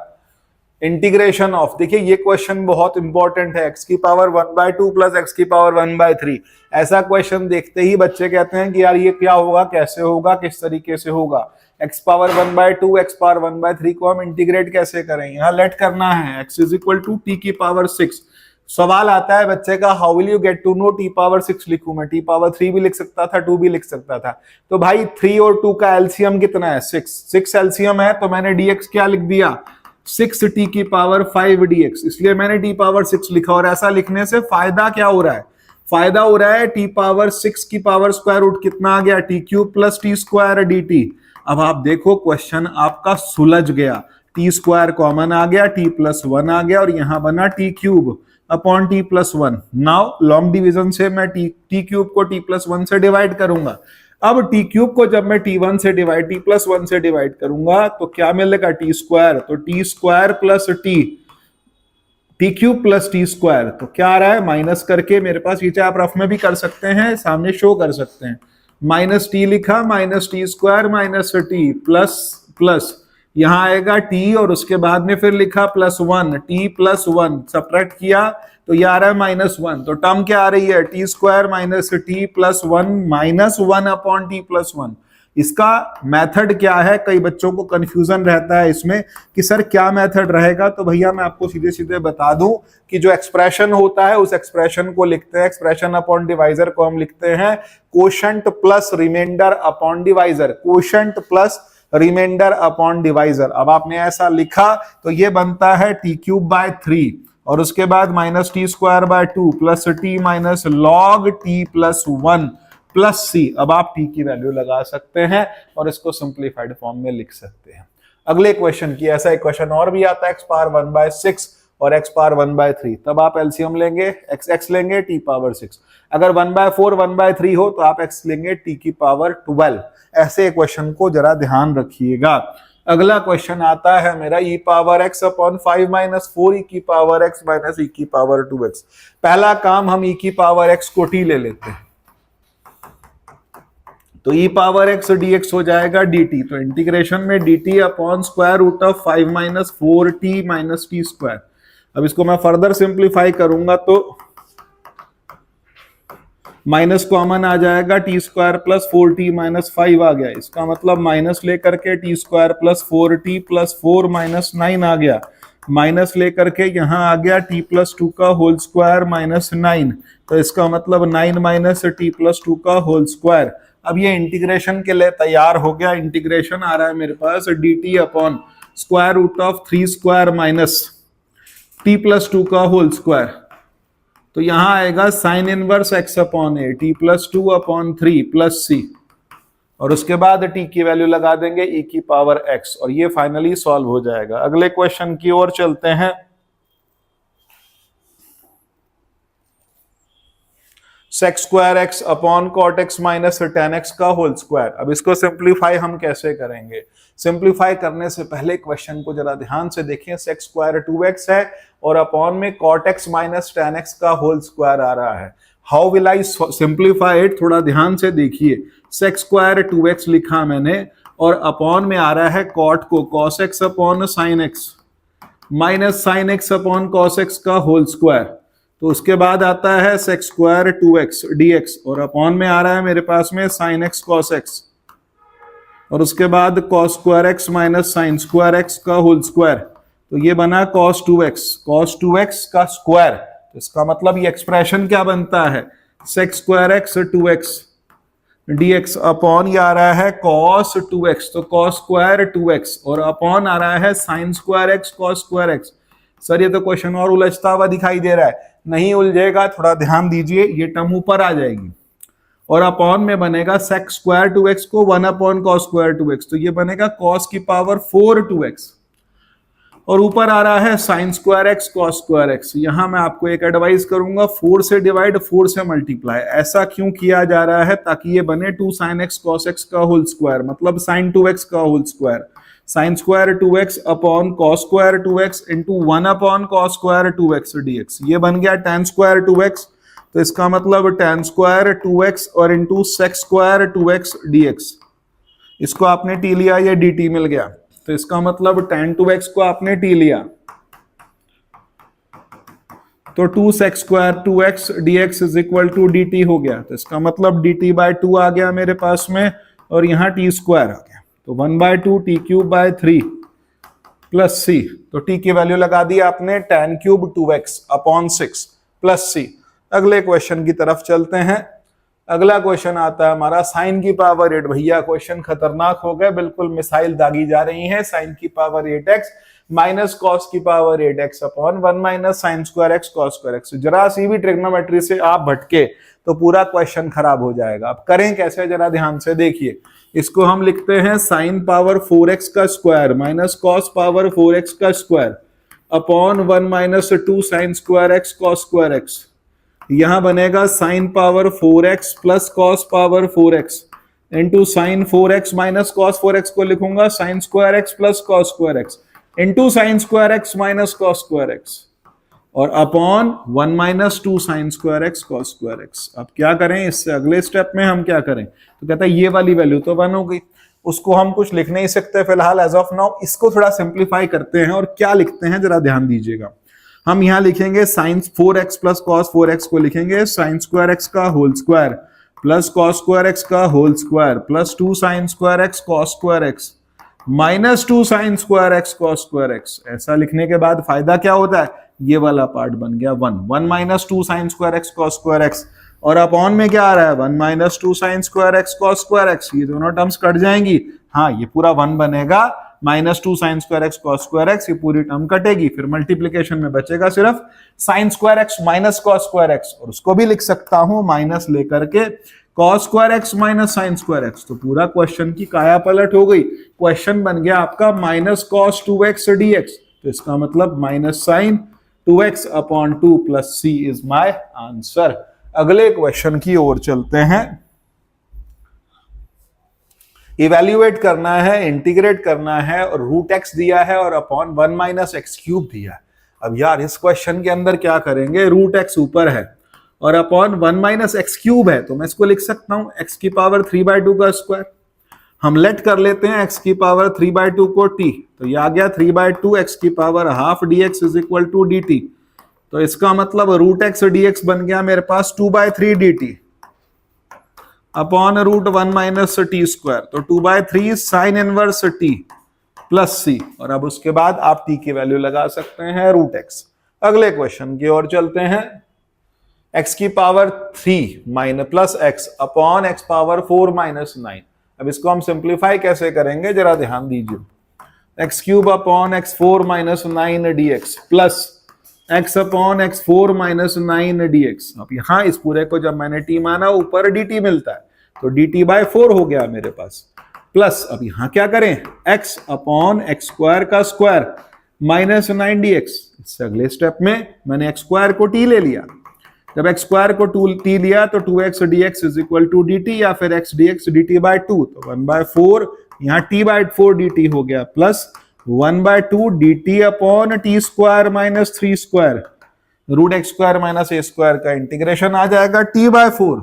इंटीग्रेशन ऑफ, देखिए ये क्वेश्चन बहुत इंपॉर्टेंट है, x की पावर 1/2 प्लस x की पावर 1/3। ऐसा क्वेश्चन देखते ही बच्चे कहते हैं कि यार ये क्या होगा, कैसे होगा, किस तरीके से होगा। x पावर 1/2 x पावर 1/3 को हम इंटीग्रेट कैसे करें, यहाँ लेट करना है x is equal to t की पावर 6। सवाल आता है बच्चे का, how will you get to know t power 6 लिखूं मैं, t पावर 3 भी लिख सकता था, 2 भी लिख सकता था। तो भाई 3 और 2 का एलसीएम कितना है, 6 एलसीएम है, तो मैंने dx क्या लिख दिया, 6t की पावर 5 dx, इसलिए मैंने t पावर 6 लिखा। और ऐसा लिखने से फायदा क्या हो रहा है, फायदा हो रहा है t पावर 6 की पावर स्क्वायर रूट कितना आ गया, t cube plus t square dt। अब आप देखो क्वेश्चन आपका सुलझ गया, t स्क्वायर कॉमन आ गया, t प्लस 1 आ गया, और यहां बना t cube upon t plus 1। Now long division से मैं t क्यूब को t प्लस 1 से डिवाइड करूंगा। अब t क्यूब को जब मैं t1 से डिवाइड t प्लस 1 से डिवाइड करूंगा तो क्या मिलेगा, t स्क्वायर, तो t square plus t cube plus t square, तो क्या आ रहा है माइनस करके, मेरे पास ये आप रफ में भी कर सकते हैं, सामने शो कर सकते हैं, माइनस t लिखा, minus t square minus t plus यहां आएगा t, और उसके बाद में फिर लिखा प्लस 1, t प्लस 1 सब्ट्रैक्ट किया तो ये आ रहा है माइनस 1। तो टर्म क्या आ रही है, t square minus t plus 1 minus 1 upon t plus 1। इसका मेथड क्या है, कई बच्चों को कंफ्यूजन रहता है इसमें कि सर क्या मेथड रहेगा। तो भैया मैं आपको सीधे सीधे बता दूं कि जो एक्सप्रेशन होता है उस एक्सप्रेशन को लिखते हैं, एक्सप्रेशन अपॉन डिवाइजर को हम लिखते हैं quotient plus remainder upon divisor, quotient plus remainder upon divisor. अब आपने ऐसा लिखा तो ये बनता है t क्यूब बाय 3, और उसके बाद minus t square by 2 plus t minus log t plus 1 plus c। अब आप t की वैल्यू लगा सकते हैं और इसको सिंप्लीफाइड फॉर्म में लिख सकते हैं। अगले क्वेश्चन की, ऐसा एक क्वेश्चन और भी आता है, x पावर 1/6 और x पावर 1/3, तब आप एलसीएम लेंगे, x लेंगे t पावर 6। अगर 1/4 1/3 हो तो आप x लेंगे t की पावर 12। ऐसे क्वेश्चन को जरा ध्यान रखिएगा। अगला क्वेश्चन आता है मेरा e power x upon 5 minus 4 e की पावर x माइनस e की पावर 2x। पहला काम हम e की पावर x को t ले लेते हैं, तो e पावर x dx हो जाएगा dt, तो इंटीग्रेशन में dt upon square root of 5 minus 4t minus t square. अब इसको मैं फर्दर सिंप्लीफाई करूंगा तो माइनस कॉमन आ जाएगा, T square plus 4t minus 5 आ गया। इसका मतलब माइनस लेकर के T square plus 4t plus 4 minus 9 आ गया, माइनस लेकर के यहाँ आ गया t प्लस 2 का होल स्क्वायर माइनस 9, तो इसका मतलब 9 माइनस t प्लस 2 का होल स्क्वायर। अब ये इंटीग्रेशन के लिए तैयार हो गया। इंटीग्रेशन आ रहा है मेरे पास dt upon square root of 3 square minus t plus 2 का होल स्क्वायर, तो यहां आएगा sine inverse x upon a, t plus 2 upon 3 plus c, और उसके बाद t की वैल्यू लगा देंगे e की पावर x, और ये फाइनली सॉल्व हो जाएगा। अगले क्वेश्चन की ओर चलते हैं। sec square x upon cot x minus tan x का होल स्क्वायर। अब इसको सिंप्लीफाई हम कैसे करेंगे? सिंप्लीफाई करने से पहले क्वेश्चन को जरा ध्यान से देखें। sec स्क्वायर 2x है और अपॉन में cot x minus tan x का होल स्क्वायर आ रहा है। How will I simplify it? थोड़ा ध्यान से देखिए। sec स्क्वायर 2x लिखा मैंने और अपॉन में आ रहा है कॉट को cos x upon sin x minus sin x upon cos x का होल स्क्वायर, तो उसके बाद आता है sec स्क्वायर 2x dx और अपॉन में आ रहा है मेरे पास में sin x cos x, और उसके बाद cos square x minus sin square x का होल स्क्वायर, तो ये बना cos 2x का स्क्वायर। तो इसका मतलब ये एक्सप्रेशन क्या बनता है? sec square x 2x dx upon ये आ रहा है cos 2x, तो cos स्क्वायर 2x और अपॉन आ रहा है sin square x cos square x। Sir ये तो क्वेश्चन और उलझता हुआ दिखाई दे रहा है। नहीं उलझेगा, थोड़ा ध्यान दीजिए। ये टर्म ऊपर आ जाएगी और अपॉन में बनेगा sec स्क्वायर 2x को 1 अपॉन cos स्क्वायर 2x, तो ये बनेगा cos की पावर 4 2x, और ऊपर आ रहा है sin square x cos square x। यहां मैं आपको एक एडवाइस करूंगा, 4 से डिवाइड 4 से मल्टीप्लाई। ऐसा क्यों किया जा रहा है? ताकि ये बने 2 sin x cos x का होल स्क्वायर, मतलब sin 2x का whole square. sin square 2x upon cos square 2x into 1 upon cos square 2x dx, ये बन गया tan स्क्वायर 2x, तो इसका मतलब tan स्क्वायर 2x और into sec square 2x dx। इसको आपने t लिया, ये dt मिल गया, तो इसका मतलब tan 2x को आपने t लिया, तो 2 sec square 2x dx is equal to dt हो गया, तो इसका मतलब dt बाय 2 आ गया मेरे पास में, और यहाँ t स्क्वायर आ गया, तो 1/2 t cube by 3 plus c, तो t की वैल्यू लगा दी आपने tan cube 2x upon 6 plus c। अगले क्वेश्चन की तरफ चलते हैं। अगला क्वेश्चन आता है हमारा sin की पावर 8। भैया क्वेश्चन खतरनाक हो गए, बिल्कुल मिसाइल दागी जा रही है। sin की पावर 8x माइनस cos की power 8x upon 1 minus sin square x cos square x। जरा सी भी ट्रिग्नोमेट्री से आप भटके तो पूरा क्वेश्चन खराब हो जाएगा। अब करें कैसे? जरा ध्यान से देखिए। इसको हम लिखते हैं sin पावर 4x का square minus cos power 4x का square upon 1 minus 2 sin square x cos square x। यहां बनेगा sin power 4x plus cos power 4x into sine 4x minus cos 4x को लिखूंगा sin square x plus cos square x into sine square x minus cos square x, और upon 1 minus 2 sine square x cos square x। अब क्या करें? इससे अगले step में हम क्या करें? तो कहता है ये वाली वैल्यू तो 1 हो गई, उसको हम कुछ लिख नहीं सकते फिलहाल एज ऑफ नाउ। इसको थोड़ा सिंप्लीफाई करते हैं और क्या लिखते हैं जरा ध्यान दीजिएगा। हम यहाँ लिखेंगे sign 4x plus cos 4x को लिखेंगे साइन स्क्वायर x का whole square plus cos square x का whole square plus 2 sine square x cos square x minus 2 sine square x cos square x। ऐसा लिखने के बाद फायदा क्या होता है? ये वाला पार्ट बन गया 1 minus 2 sine square x cos square x, और अपॉन में क्या आ रहा है? 1 minus 2 sine square x cos square x। ये दोनों टर्म्स कट जाएंगी, हाँ ये पूरा 1 बनेगा, minus 2 sine square x cos square x, ये पूरी टर्म कटेगी, फिर मल्टीप्लीकेशन में बचेगा सिर्फ sign square x minus cos square x, और उसको भी लिख सकता हूं माइनस लेकर के cos square x minus sine square x। तो पूरा क्वेश्चन की काया पलट हो गई। क्वेश्चन बन गया आपका माइनस cos 2x dx, तो इसका मतलब minus sine 2x upon 2 plus c is my answer. अगले क्वेश्चन की ओर चलते हैं। इवेल्युएट करना है, इंटीग्रेट करना है, और रूट एक्स दिया है और अपॉन 1 माइनस एक्स क्यूब दिया है। अब यार इस क्वेश्चन के अंदर क्या करेंगे, रूट एक्स ऊपर है और अपॉन 1 माइनस एक्स क्यूब है, तो मैं इसको लिख सकता हूं एक्स की पावर 3/2 का स्क्वायर। हम लेट कर लेते हैं एक्स की पावर 3/2 को t, तो ये आ गया 3/2 एक्स की power half dx is equal to dt। तो इसका मतलब रूट एक्स dx बन गया मेरे पास 2/3 dt upon root 1 minus t square, तो 2/3 sine inverse t plus c, और अब उसके बाद आप टी की वैल्यू लगा सकते हैं रूट एक्स। अगले क्वेश्चन की ओर चलते हैं। एक्स की power 3 minus plus x upon x power 4 minus 9। अब इसको हम सिंप्लीफाई कैसे करेंगे जरा ध्यान दीजिए। X cube upon x 4 minus 9 dx plus x upon x 4 minus 9 dx। अब यहां इस पूरे को जब मैंने t माना ऊपर dt मिलता है, तो dt/4 हो गया मेरे पास, प्लस अब यहां क्या करें, x अपॉन एक्स स्क्वायर का स्क्वायर माइनस 9 dx। इससे अगले स्टेप में मैंने एक्स स्क्वायर को t ले लिया, जब एक्स स्क्वायर को t लिया तो 2x dx is equal to dt, या फिर x dx dt/2, तो 1/4 यहाँ t/4 dt हो गया, plus 1/2 dt upon t square minus 3 square root x square minus a square का इंटीग्रेशन आ जाएगा t/4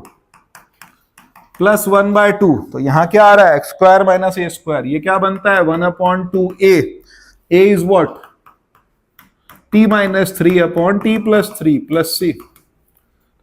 प्लस 1/2। तो यहां क्या आ रहा है, x square minus a square, ये क्या बनता है 1/2a, a is what t minus 3 upon t plus 3 plus c।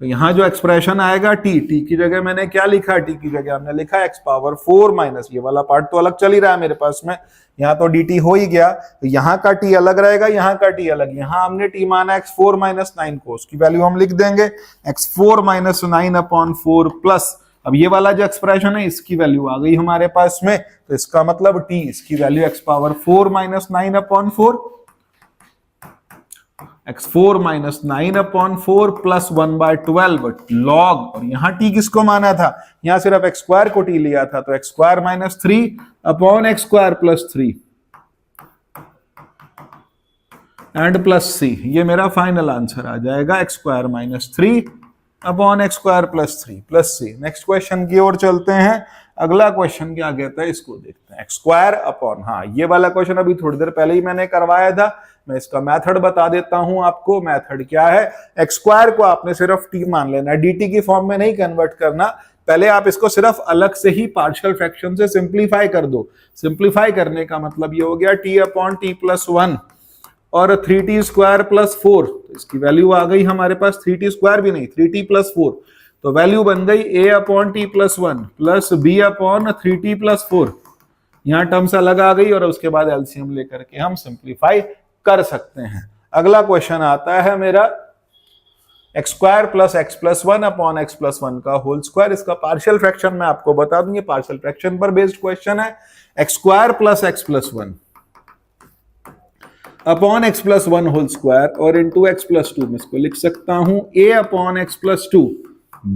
तो यहां जो एक्सप्रेशन आएगा t की जगह मैंने क्या लिखा, t की जगह हमने लिखा x पावर 4 माइनस, ये वाला पार्ट तो अलग चल ही रहा है मेरे पास में, यहाँ तो dt हो ही गया, तो यहाँ का t अलग रहेगा, यहाँ का t अलग। यहाँ हमने t माना x4 माइनस 9 को, उसकी वैल्यू हम लिख देंगे x4 माइनस 9 अपॉन 4 प्लस, अब ये वाला जो एक्सप्रेशन है इसकी वैल्यू आ गई हमारे पास में, तो इसका मतलब t इसकी value x power 4 minus 9 upon 4, x4 minus 9 upon 4 plus 1/12 log, और यहां t किसको माना था, यहां सिर्फ x स्क्वायर को t लिया था, तो x square minus 3 upon x square plus 3 and plus c। ये मेरा फाइनल आंसर आ जाएगा x square minus 3 upon x square plus 3 plus c. Next question की ओर चलते हैं। अगला क्वेश्चन क्या कहता है, इसको देखते हैं। एक्स स्क्वायर अपॉन, हाँ ये वाला क्वेश्चन अभी थोड़ी देर पहले ही मैंने करवाया था, मैं इसका मेथड बता देता हूं आपको। मेथड क्या है, एक्स स्क्वायर को आपने सिर्फ टी मान लेना है, dt की फॉर्म में नहीं कन्वर्ट करना। पहले आप इसको सिर्फ अलग से ही पार्शियल फ्रैक्शन से सिंप्लीफाई कर दो। सिंप्लीफाई करने का मतलब ये हो गया t अपॉन t प्लस 1 और 3t स्क्वायर प्लस 4, इसकी वैल्यू आ गई हमारे पास 3t स्क्वायर भी नहीं 3t प्लस 4, तो वैल्यू बन गई a upon t plus 1 plus b upon 3t plus 4। यहाँ टर्म्स अलग आ गई और उसके बाद एलसीएम लेकर के हम सिंप्लीफाई कर सकते हैं। अगला क्वेश्चन आता है मेरा x square plus x plus 1 upon x plus 1 का होल स्क्वायर। इसका पार्शियल फ्रैक्शन मैं आपको बता दूंगी, पार्शियल फ्रैक्शन पर बेस्ड क्वेश्चन है। X square plus x plus 1 upon x plus 1 whole square और इंटू एक्स प्लस 2 में इसको लिख सकता हूं a upon x plus 2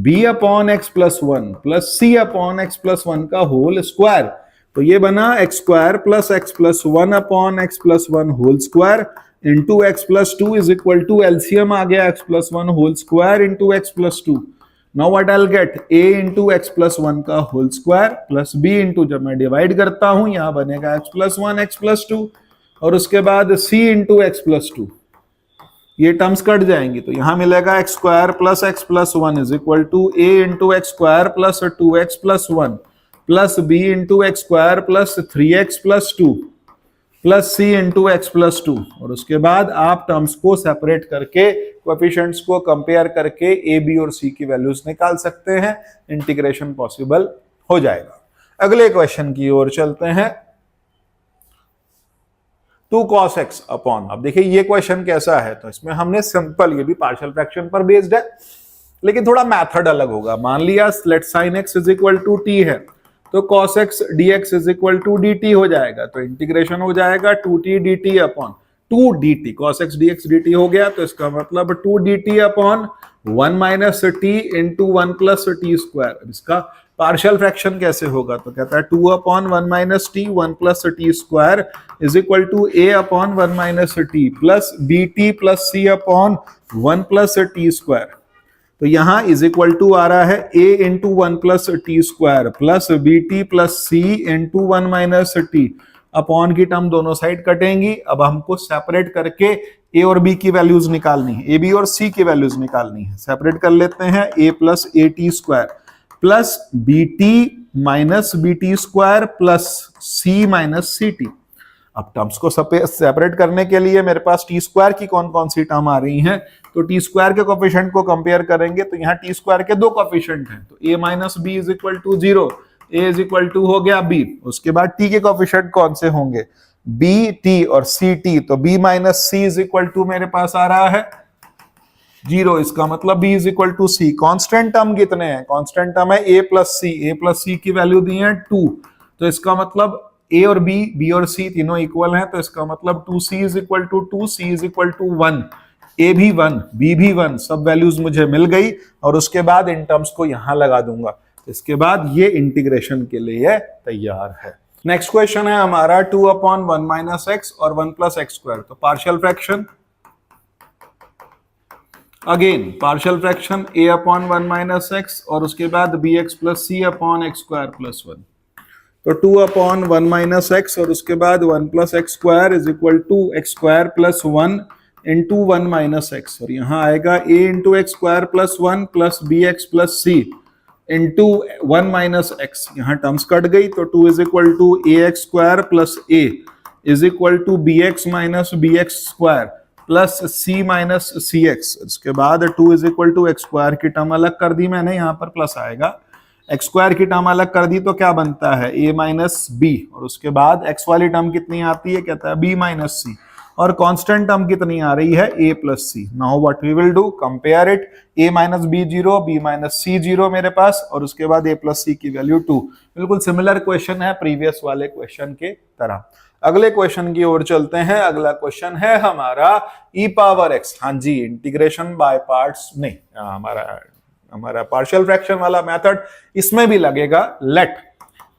b upon x plus 1 plus c upon x plus 1 का होल स्क्वायर। तो ये बना x square plus x plus 1 upon x plus 1 whole square into x plus 2 is equal to LCM आ गया x plus 1 whole square into x plus 2। Now what I will get a into x plus 1 का whole square plus b into, जब मैं divide करता हूं यहां बनेगा x plus 1 x plus 2 और उसके बाद c इंटू एक्स प्लस 2, ये टर्म्स कट जाएंगी तो यहां मिलेगा x square plus x plus 1 is equal to a into x square plus 2x plus 1 plus b into x square plus 3x plus 2 plus c into x plus 2। और उसके बाद आप terms को separate करके कोएफिशिएंट्स को compare करके a b और c की वैल्यूज निकाल सकते हैं, इंटीग्रेशन पॉसिबल हो जाएगा। अगले क्वेश्चन की ओर चलते हैं। 2 cos x अपॉन, अब देखिए ये क्वेश्चन कैसा है, तो इसमें हमने सिंपल, ये भी पार्शियल फ्रैक्शन पर बेस्ड है लेकिन थोड़ा मेथड अलग होगा। मान लिया let sin x is equal to t है, तो cos x dx is equal to dt हो जाएगा, तो इंटीग्रेशन हो जाएगा 2t dt upon 2 dt, cos x dx dt हो गया, तो इसका मतलब 2 dt upon 1 minus t into 1 plus t square. इसका पार्शियल फ्रैक्शन कैसे होगा, तो कहता है 2 upon 1 minus t 1 plus t square is equal to a upon 1 minus t plus b t plus c upon 1 plus t square. तो यहां is equal to आ रहा है a into 1 plus t square plus b t plus c into 1 minus T. Upon की term दोनों side कटेंगी। अब हमको separate करके a और b की वैल्यूज निकालनी है, a b और c की वैल्यूज निकालनी है। सेपरेट कर लेते हैं, a plus a t square plus b t minus b t square plus c minus c t. अब टर्म्स को सेपरेट करने के लिए मेरे पास टी स्क्वायर की कौन कौन सी टर्म आ रही हैं, तो टी स्क्वायर के कोफिशिएंट को कंपेयर करेंगे तो यहाँ टी स्क्वायर के दो कोफिशिएंट हैं, तो a minus b is equal to 0, a is equal to हो गया b। उसके बाद t के कोफिशिएंट कौन से होंगे, b t और c t, तो b minus c is equal to मेरे पास आ रहा है 0, इसका मतलब b is equal to c। Constant term कितने हैं, कांस्टेंट टर्म है a प्लस c की वैल्यू दी है 2, तो इसका मतलब a और b और c तीनों इक्वल हैं, तो इसका मतलब 2c is equal to 2, c is equal to 1, a भी 1, b भी 1, सब वैल्यूज मुझे मिल गई। और उसके बाद इन टर्म्स को यहां लगा दूंगा, इसके बाद ये इंटीग्रेशन के लिए तैयार है। नेक्स्ट क्वेश्चन है हमारा 2 अपॉन 1 माइनस एक्स और 1 प्लस एक्स स्क्वायर। तो partial fraction, again partial fraction a upon 1 minus x और उसके बाद bx plus c upon x square plus 1। तो 2 अपॉन 1 माइनस एक्स और उसके बाद 1 plus x square is equal to x square plus 1 into 1 minus x, और यहाँ आएगा a into x square plus 1 plus B x plus c into 1 minus x. यहाँ terms cut गई, तो 2 is equal to a x square plus a is equal to b x minus b x square plus c minus c x. इसके बाद 2 is equal to x square की term अलग कर दी मैंने, यहाँ पर प्लस आएगा, एक्स स्क्वायर की टर्म अलग कर दी तो क्या बनता है a माइनस बी, और उसके बाद x वाली टर्म कितनी आती है, कहता है b माइनस सी, और कांस्टेंट टर्म कितनी आ रही है a plus c. Now what we will do, compare it, a minus b 0, b minus c 0 मेरे पास, और उसके बाद a प्लस सी की वैल्यू 2। बिल्कुल सिमिलर क्वेश्चन है प्रीवियस वाले क्वेश्चन के तरह। अगले क्वेश्चन की ओर चलते हैं। अगला क्वेश्चन है हमारा e पावर x। हाँ जी, इंटीग्रेशन बाय पार्ट्स नहीं, हमारा पार्शियल फ्रैक्शन वाला मेथड इसमें भी लगेगा। लेट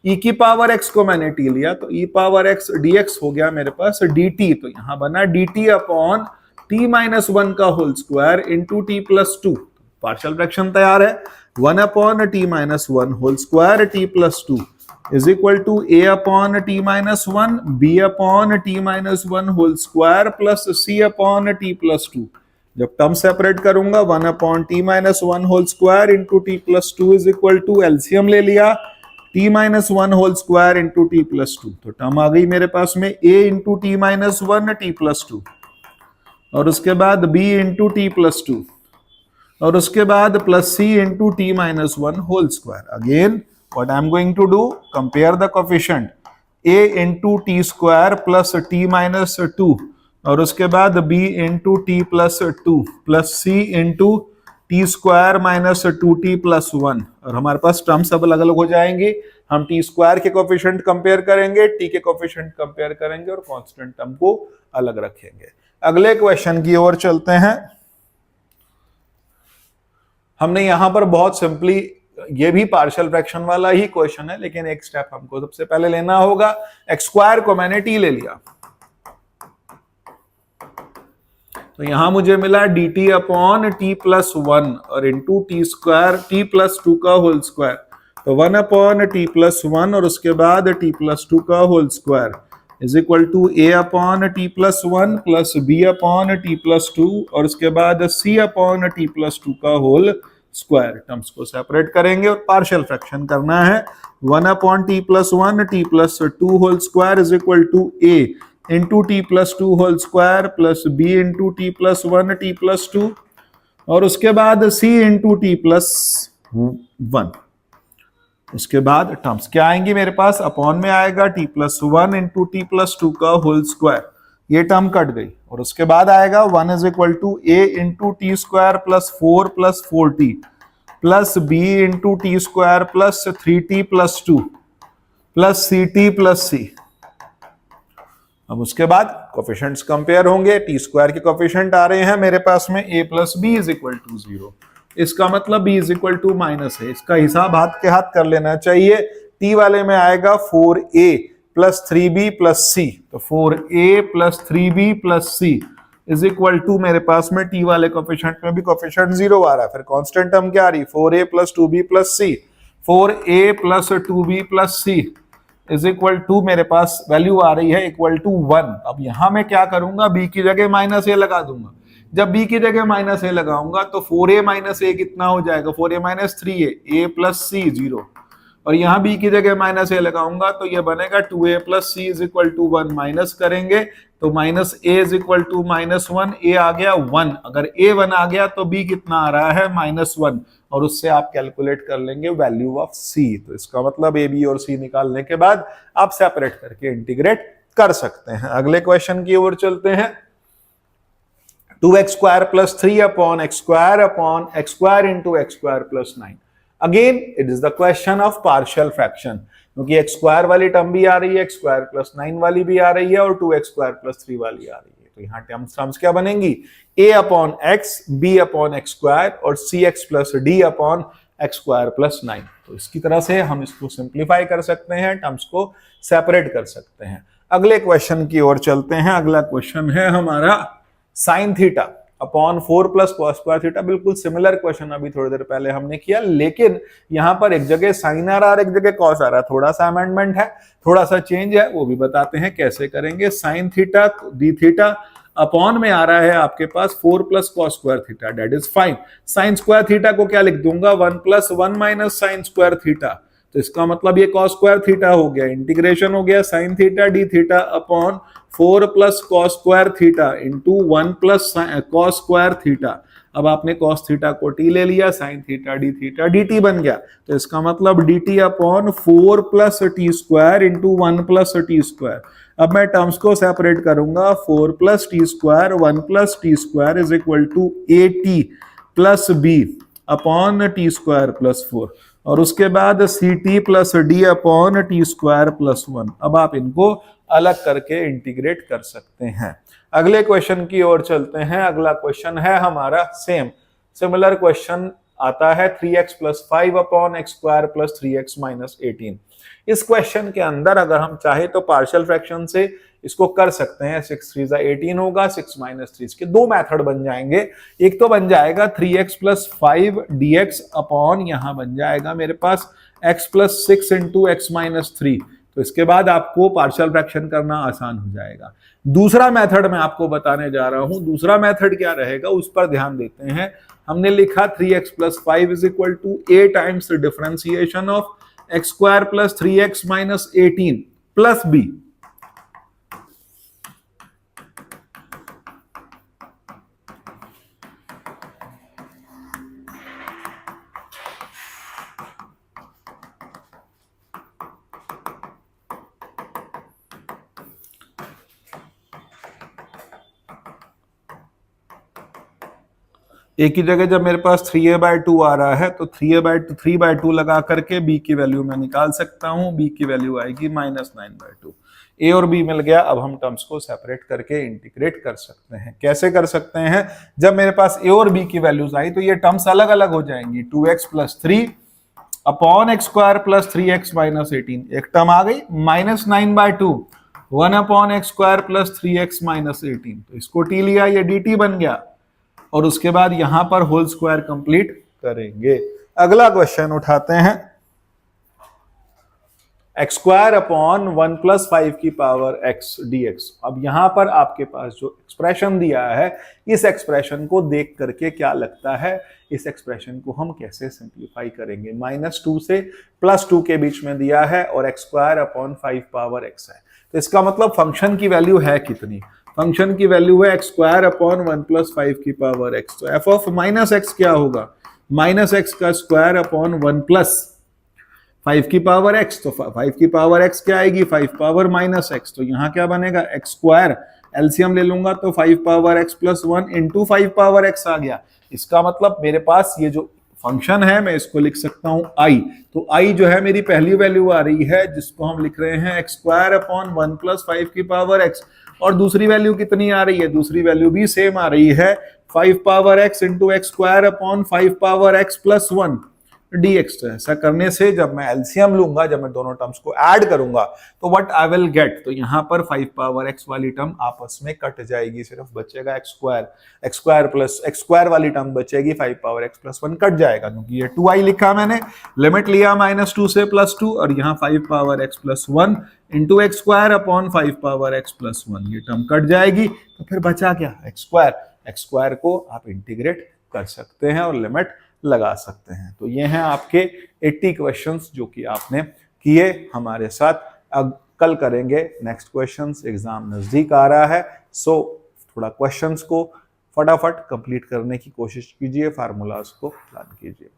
e की पावर x को मैंने t लिया, तो e पावर x dx हो गया मेरे पास dt, तो यहां बना dt अपॉन t माइनस 1 का whole square into t plus 2। Partial fraction तैयार है, 1 upon t minus 1 whole square t plus 2 is equal to a upon t minus 1 b upon t minus 1 whole square plus c upon t plus 2। जब term separate करूंगा 1 upon t minus 1 whole square into t plus 2 is equal to, LCM ले लिया, t minus 1 whole square into t plus 2, तो term आ गई मेरे पास में a into t minus 1 t plus 2, और उसके बाद b इंटू टी प्लस 2, और उसके बाद plus c into t minus 1 whole square. Again what I am going to do, compare the coefficient a into t square plus t minus 2, और उसके बाद b into t plus 2 plus c into t square minus 2t plus 1, और हमारे पास terms अब अलग अलग हो जाएंगे। हम टी स्क्वायर के कोफिशिएंट कंपेयर करेंगे, टी के कोफिशिएंट कंपेयर करेंगे, और कांस्टेंट टर्म को अलग रखेंगे। अगले क्वेश्चन की ओर चलते हैं। हमने यहां पर बहुत सिंपली, ये भी पार्शियल फ्रैक्शन वाला ही क्वेश्चन है, लेकिन एक स्टेप हमको सबसे पहले लेना होगा। एक्स स्क्वायर को मैंने t ले लिया, तो यहां मुझे मिला dt अपॉन टी प्लस 1 और into t square T plus 2 का होल स्क्वायर, तो 1 अपॉन टी प्लस 1 और उसके बाद टी प्लस 2 का whole square is equal to a upon t plus 1 plus b upon t plus 2 और उसके बाद c अपॉन टी प्लस 2 का होल स्क्वायर। टर्म्स को सेपरेट करेंगे और पार्शियल फ्रैक्शन करना है। 1 upon t plus 1 t plus 2 whole square is equal to a into t plus 2 whole square plus b into t plus 1 t plus 2, और उसके बाद c into t plus 1। उसके बाद टर्म्स क्या आएंगी मेरे पास, अपॉन में आएगा t plus 1 into t plus 2 का होल स्क्वायर, ये टर्म कट गई, और उसके बाद आएगा 1 is equal to a into t square plus 4t plus b into t square plus 3t plus 2 plus ct plus c। अब उसके बाद कोफिशिएंट्स कंपेयर होंगे। टी स्क्वायर के कोफिशिएंट आ रहे हैं मेरे पास में a plus b is equal to 0, इसका मतलब b is equal to minus है। इसका हिसाब हाथ के हाथ कर लेना चाहिए। t वाले में आएगा 4a plus 3b plus c, तो 4a plus 3b plus c is equal to मेरे पास में t वाले कोफिशिएंट में भी कोफिशिएंट 0 आ रहा है, फिर कांस्टेंट टर्म क्या आ रही, 4a plus 2b plus c, 4a plus 2b plus c is equal to मेरे पास वैल्यू आ रही है इक्वल टू 1। अब यहां मैं क्या करूंगा, b की जगह माइनस ए लगा दूंगा। जब b की जगह माइनस ए लगाऊंगा तो 4a माइनस ए कितना हो जाएगा, 4a minus 3a, a plus c 0, और यहाँ b की जगह माइनस ए लगाऊंगा तो ये बनेगा 2a plus c is equal to 1। Minus करेंगे तो minus a is equal to minus 1, a आ गया 1, अगर a 1 आ गया तो b कितना आ रहा है माइनस 1, और उससे आप कैलकुलेट कर लेंगे वैल्यू ऑफ c। तो इसका मतलब a b और c निकालने के बाद आप सेपरेट करके इंटीग्रेट कर सकते हैं। अगले क्वेश्चन की ओर चलते हैं। 2x square plus 3 upon x square into x square plus 9। Again it is the question of partial fraction, क्योंकि x स्क्वायर वाली टर्म भी आ रही है, x स्क्वायर प्लस 9 वाली भी आ रही है, और 2x स्क्वायर प्लस 3 वाली आ रही है। तो यहाँ टर्म्स क्या बनेंगी, a upon x, b upon x square और cx plus d upon x square plus 9। तो इसकी तरह से हम इसको सिंप्लीफाई कर सकते हैं, टर्म्स को सेपरेट कर सकते हैं। अगले क्वेश्चन की ओर चलते हैं। अगला क्वेश्चन है हमारा sine theta upon 4 plus cos square theta. बिल्कुल सिमिलर क्वेश्चन अभी थोड़ी देर पहले हमने किया, लेकिन यहां पर एक जगह साइन आ रहा है, एक जगह कॉस आ रहा है, थोड़ा सा अमेंडमेंट है, थोड़ा सा चेंज है, वो भी बताते हैं कैसे करेंगे। Sine theta D theta upon में आ रहा है आपके पास 4 plus cos square theta, that is fine. Sine square theta को क्या लिख दूंगा, 1 plus 1 minus sine square theta, तो इसका मतलब ये कॉस स्क्वायर थीटा हो गया, इंटीग्रेशन हो गया sine theta D theta upon 4 plus cos square theta into 1 plus cos square theta. अब आपने कॉस थीटा को टी ले लिया, साइन थीटा डी टी बन गया, तो इसका मतलब d t upon 4 plus t square into 1 plus t square. अब मैं टर्म्स को सेपरेट करूंगा, 4 plus t square 1 plus t square is equal to a t plus b upon t square plus 4, और उसके बाद c t plus d upon t square plus 1। अब आप इनको अलग करके इंटीग्रेट कर सकते हैं। अगले क्वेश्चन की ओर चलते हैं। अगला क्वेश्चन है हमारा सिमिलर क्वेश्चन आता है 3x plus 5 upon x square plus 3x minus 18। इस क्वेश्चन के अंदर अगर हम चाहे तो पार्शियल फ्रैक्शन से इसको कर सकते हैं। 6 3 18 होगा, 6 माइनस 3, इसके दो मेथड बन जाएंगे। एक तो बन जाएगा 3x प्लस 5 dx अपॉन यहां बन जाएगा मेरे पास x plus 6 into x minus 3, तो इसके बाद आपको पार्शियल फ्रैक्शन करना आसान हो जाएगा। दूसरा मेथड मैं आपको बताने जा रहा हूं। दूसरा मेथड क्या रहेगा उस पर ध्यान देते हैं। हमने लिखा 3x plus 5 is equal to a times the differentiation of x square plus 3x minus 18 plus b। A की जगह जब मेरे पास 3a/2 आ रहा है तो 3/2 लगा करके b की वैल्यू मैं निकाल सकता हूं। b की वैल्यू आएगी -9/2। a और b मिल गया। अब हम टर्म्स को सेपरेट करके इंटीग्रेट कर सकते हैं। कैसे कर सकते हैं, जब मेरे पास a और b की वैल्यूज आई तो ये टर्म्स अलग अलग हो जाएंगी। 2x plus 3 upon x square plus 3x minus 18, एक टर्म आ गई -9/2 1 upon x square plus 3x minus 18, तो इसको t लिया, ये dt बन गया, और उसके बाद यहां पर होल स्क्वायर कंप्लीट करेंगे। अगला क्वेश्चन उठाते हैं। एक्स स्क्वायर अपॉन 1 प्लस 5 की पावर x dx। अब यहां पर आपके पास जो एक्सप्रेशन दिया है, इस एक्सप्रेशन को देख करके क्या लगता है, इस एक्सप्रेशन को हम कैसे सिंप्लीफाई करेंगे। -2 से +2 के बीच में दिया है और x square upon 5 power x है, तो इसका मतलब फंक्शन की वैल्यू है कितनी, फंक्शन की वैल्यू है एक्स स्क्वायर अपॉन 1 प्लस 5 की पावर x। तो f ऑफ माइनस एक्स क्या होगा, माइनस एक्स का स्क्वायर अपॉन 1 प्लस 5 की पावर x, तो 5 की पावर x क्या आएगी, 5 पावर माइनस x, तो यहाँ क्या बनेगा एक्स स्क्वायर, एलसीएम ले लूंगा तो 5 power x plus 1 into 5 power x आ गया। इसका मतलब मेरे पास ये जो फंक्शन है मैं इसको लिख सकता हूं i, तो i जो है मेरी पहली वैल्यू आ रही है जिसको हम लिख रहे हैं एक्स स्क्वायर अपॉन 1 प्लस 5 की पावर x, और दूसरी वैल्यू कितनी आ रही है, दूसरी वैल्यू भी सेम आ रही है 5 power x into x square upon 5 power x plus 1 dx। ऐसा करने से जब मैं एलसीएम लूंगा, जब मैं दोनों टर्म्स को ऐड करूंगा, तो व्हाट आई विल गेट, तो यहां पर 5 पावर x वाली टर्म आपस में कट जाएगी, सिर्फ बचेगा x square plus x square वाली टर्म बचेगी, 5 पावर x प्लस 1 कट जाएगा, क्योंकि ये 2i लिखा मैंने, लिमिट लिया -2 से +2, और यहाँ 5 power x plus 1 into x square upon 5 power x plus 1, ये टर्म कट जाएगी, तो फिर बचा क्या, x स्क्वायर को आप इंटीग्रेट कर सकते हैं और लिमिट लगा सकते हैं। तो ये हैं आपके 80 क्वेश्चंस जो कि आपने किए हमारे साथ। अब कल करेंगे नेक्स्ट क्वेश्चंस, एग्जाम नजदीक आ रहा है, सो थोड़ा क्वेश्चंस को फटाफट कंप्लीट करने की कोशिश कीजिए, फार्मूलाज को प्लान कीजिए।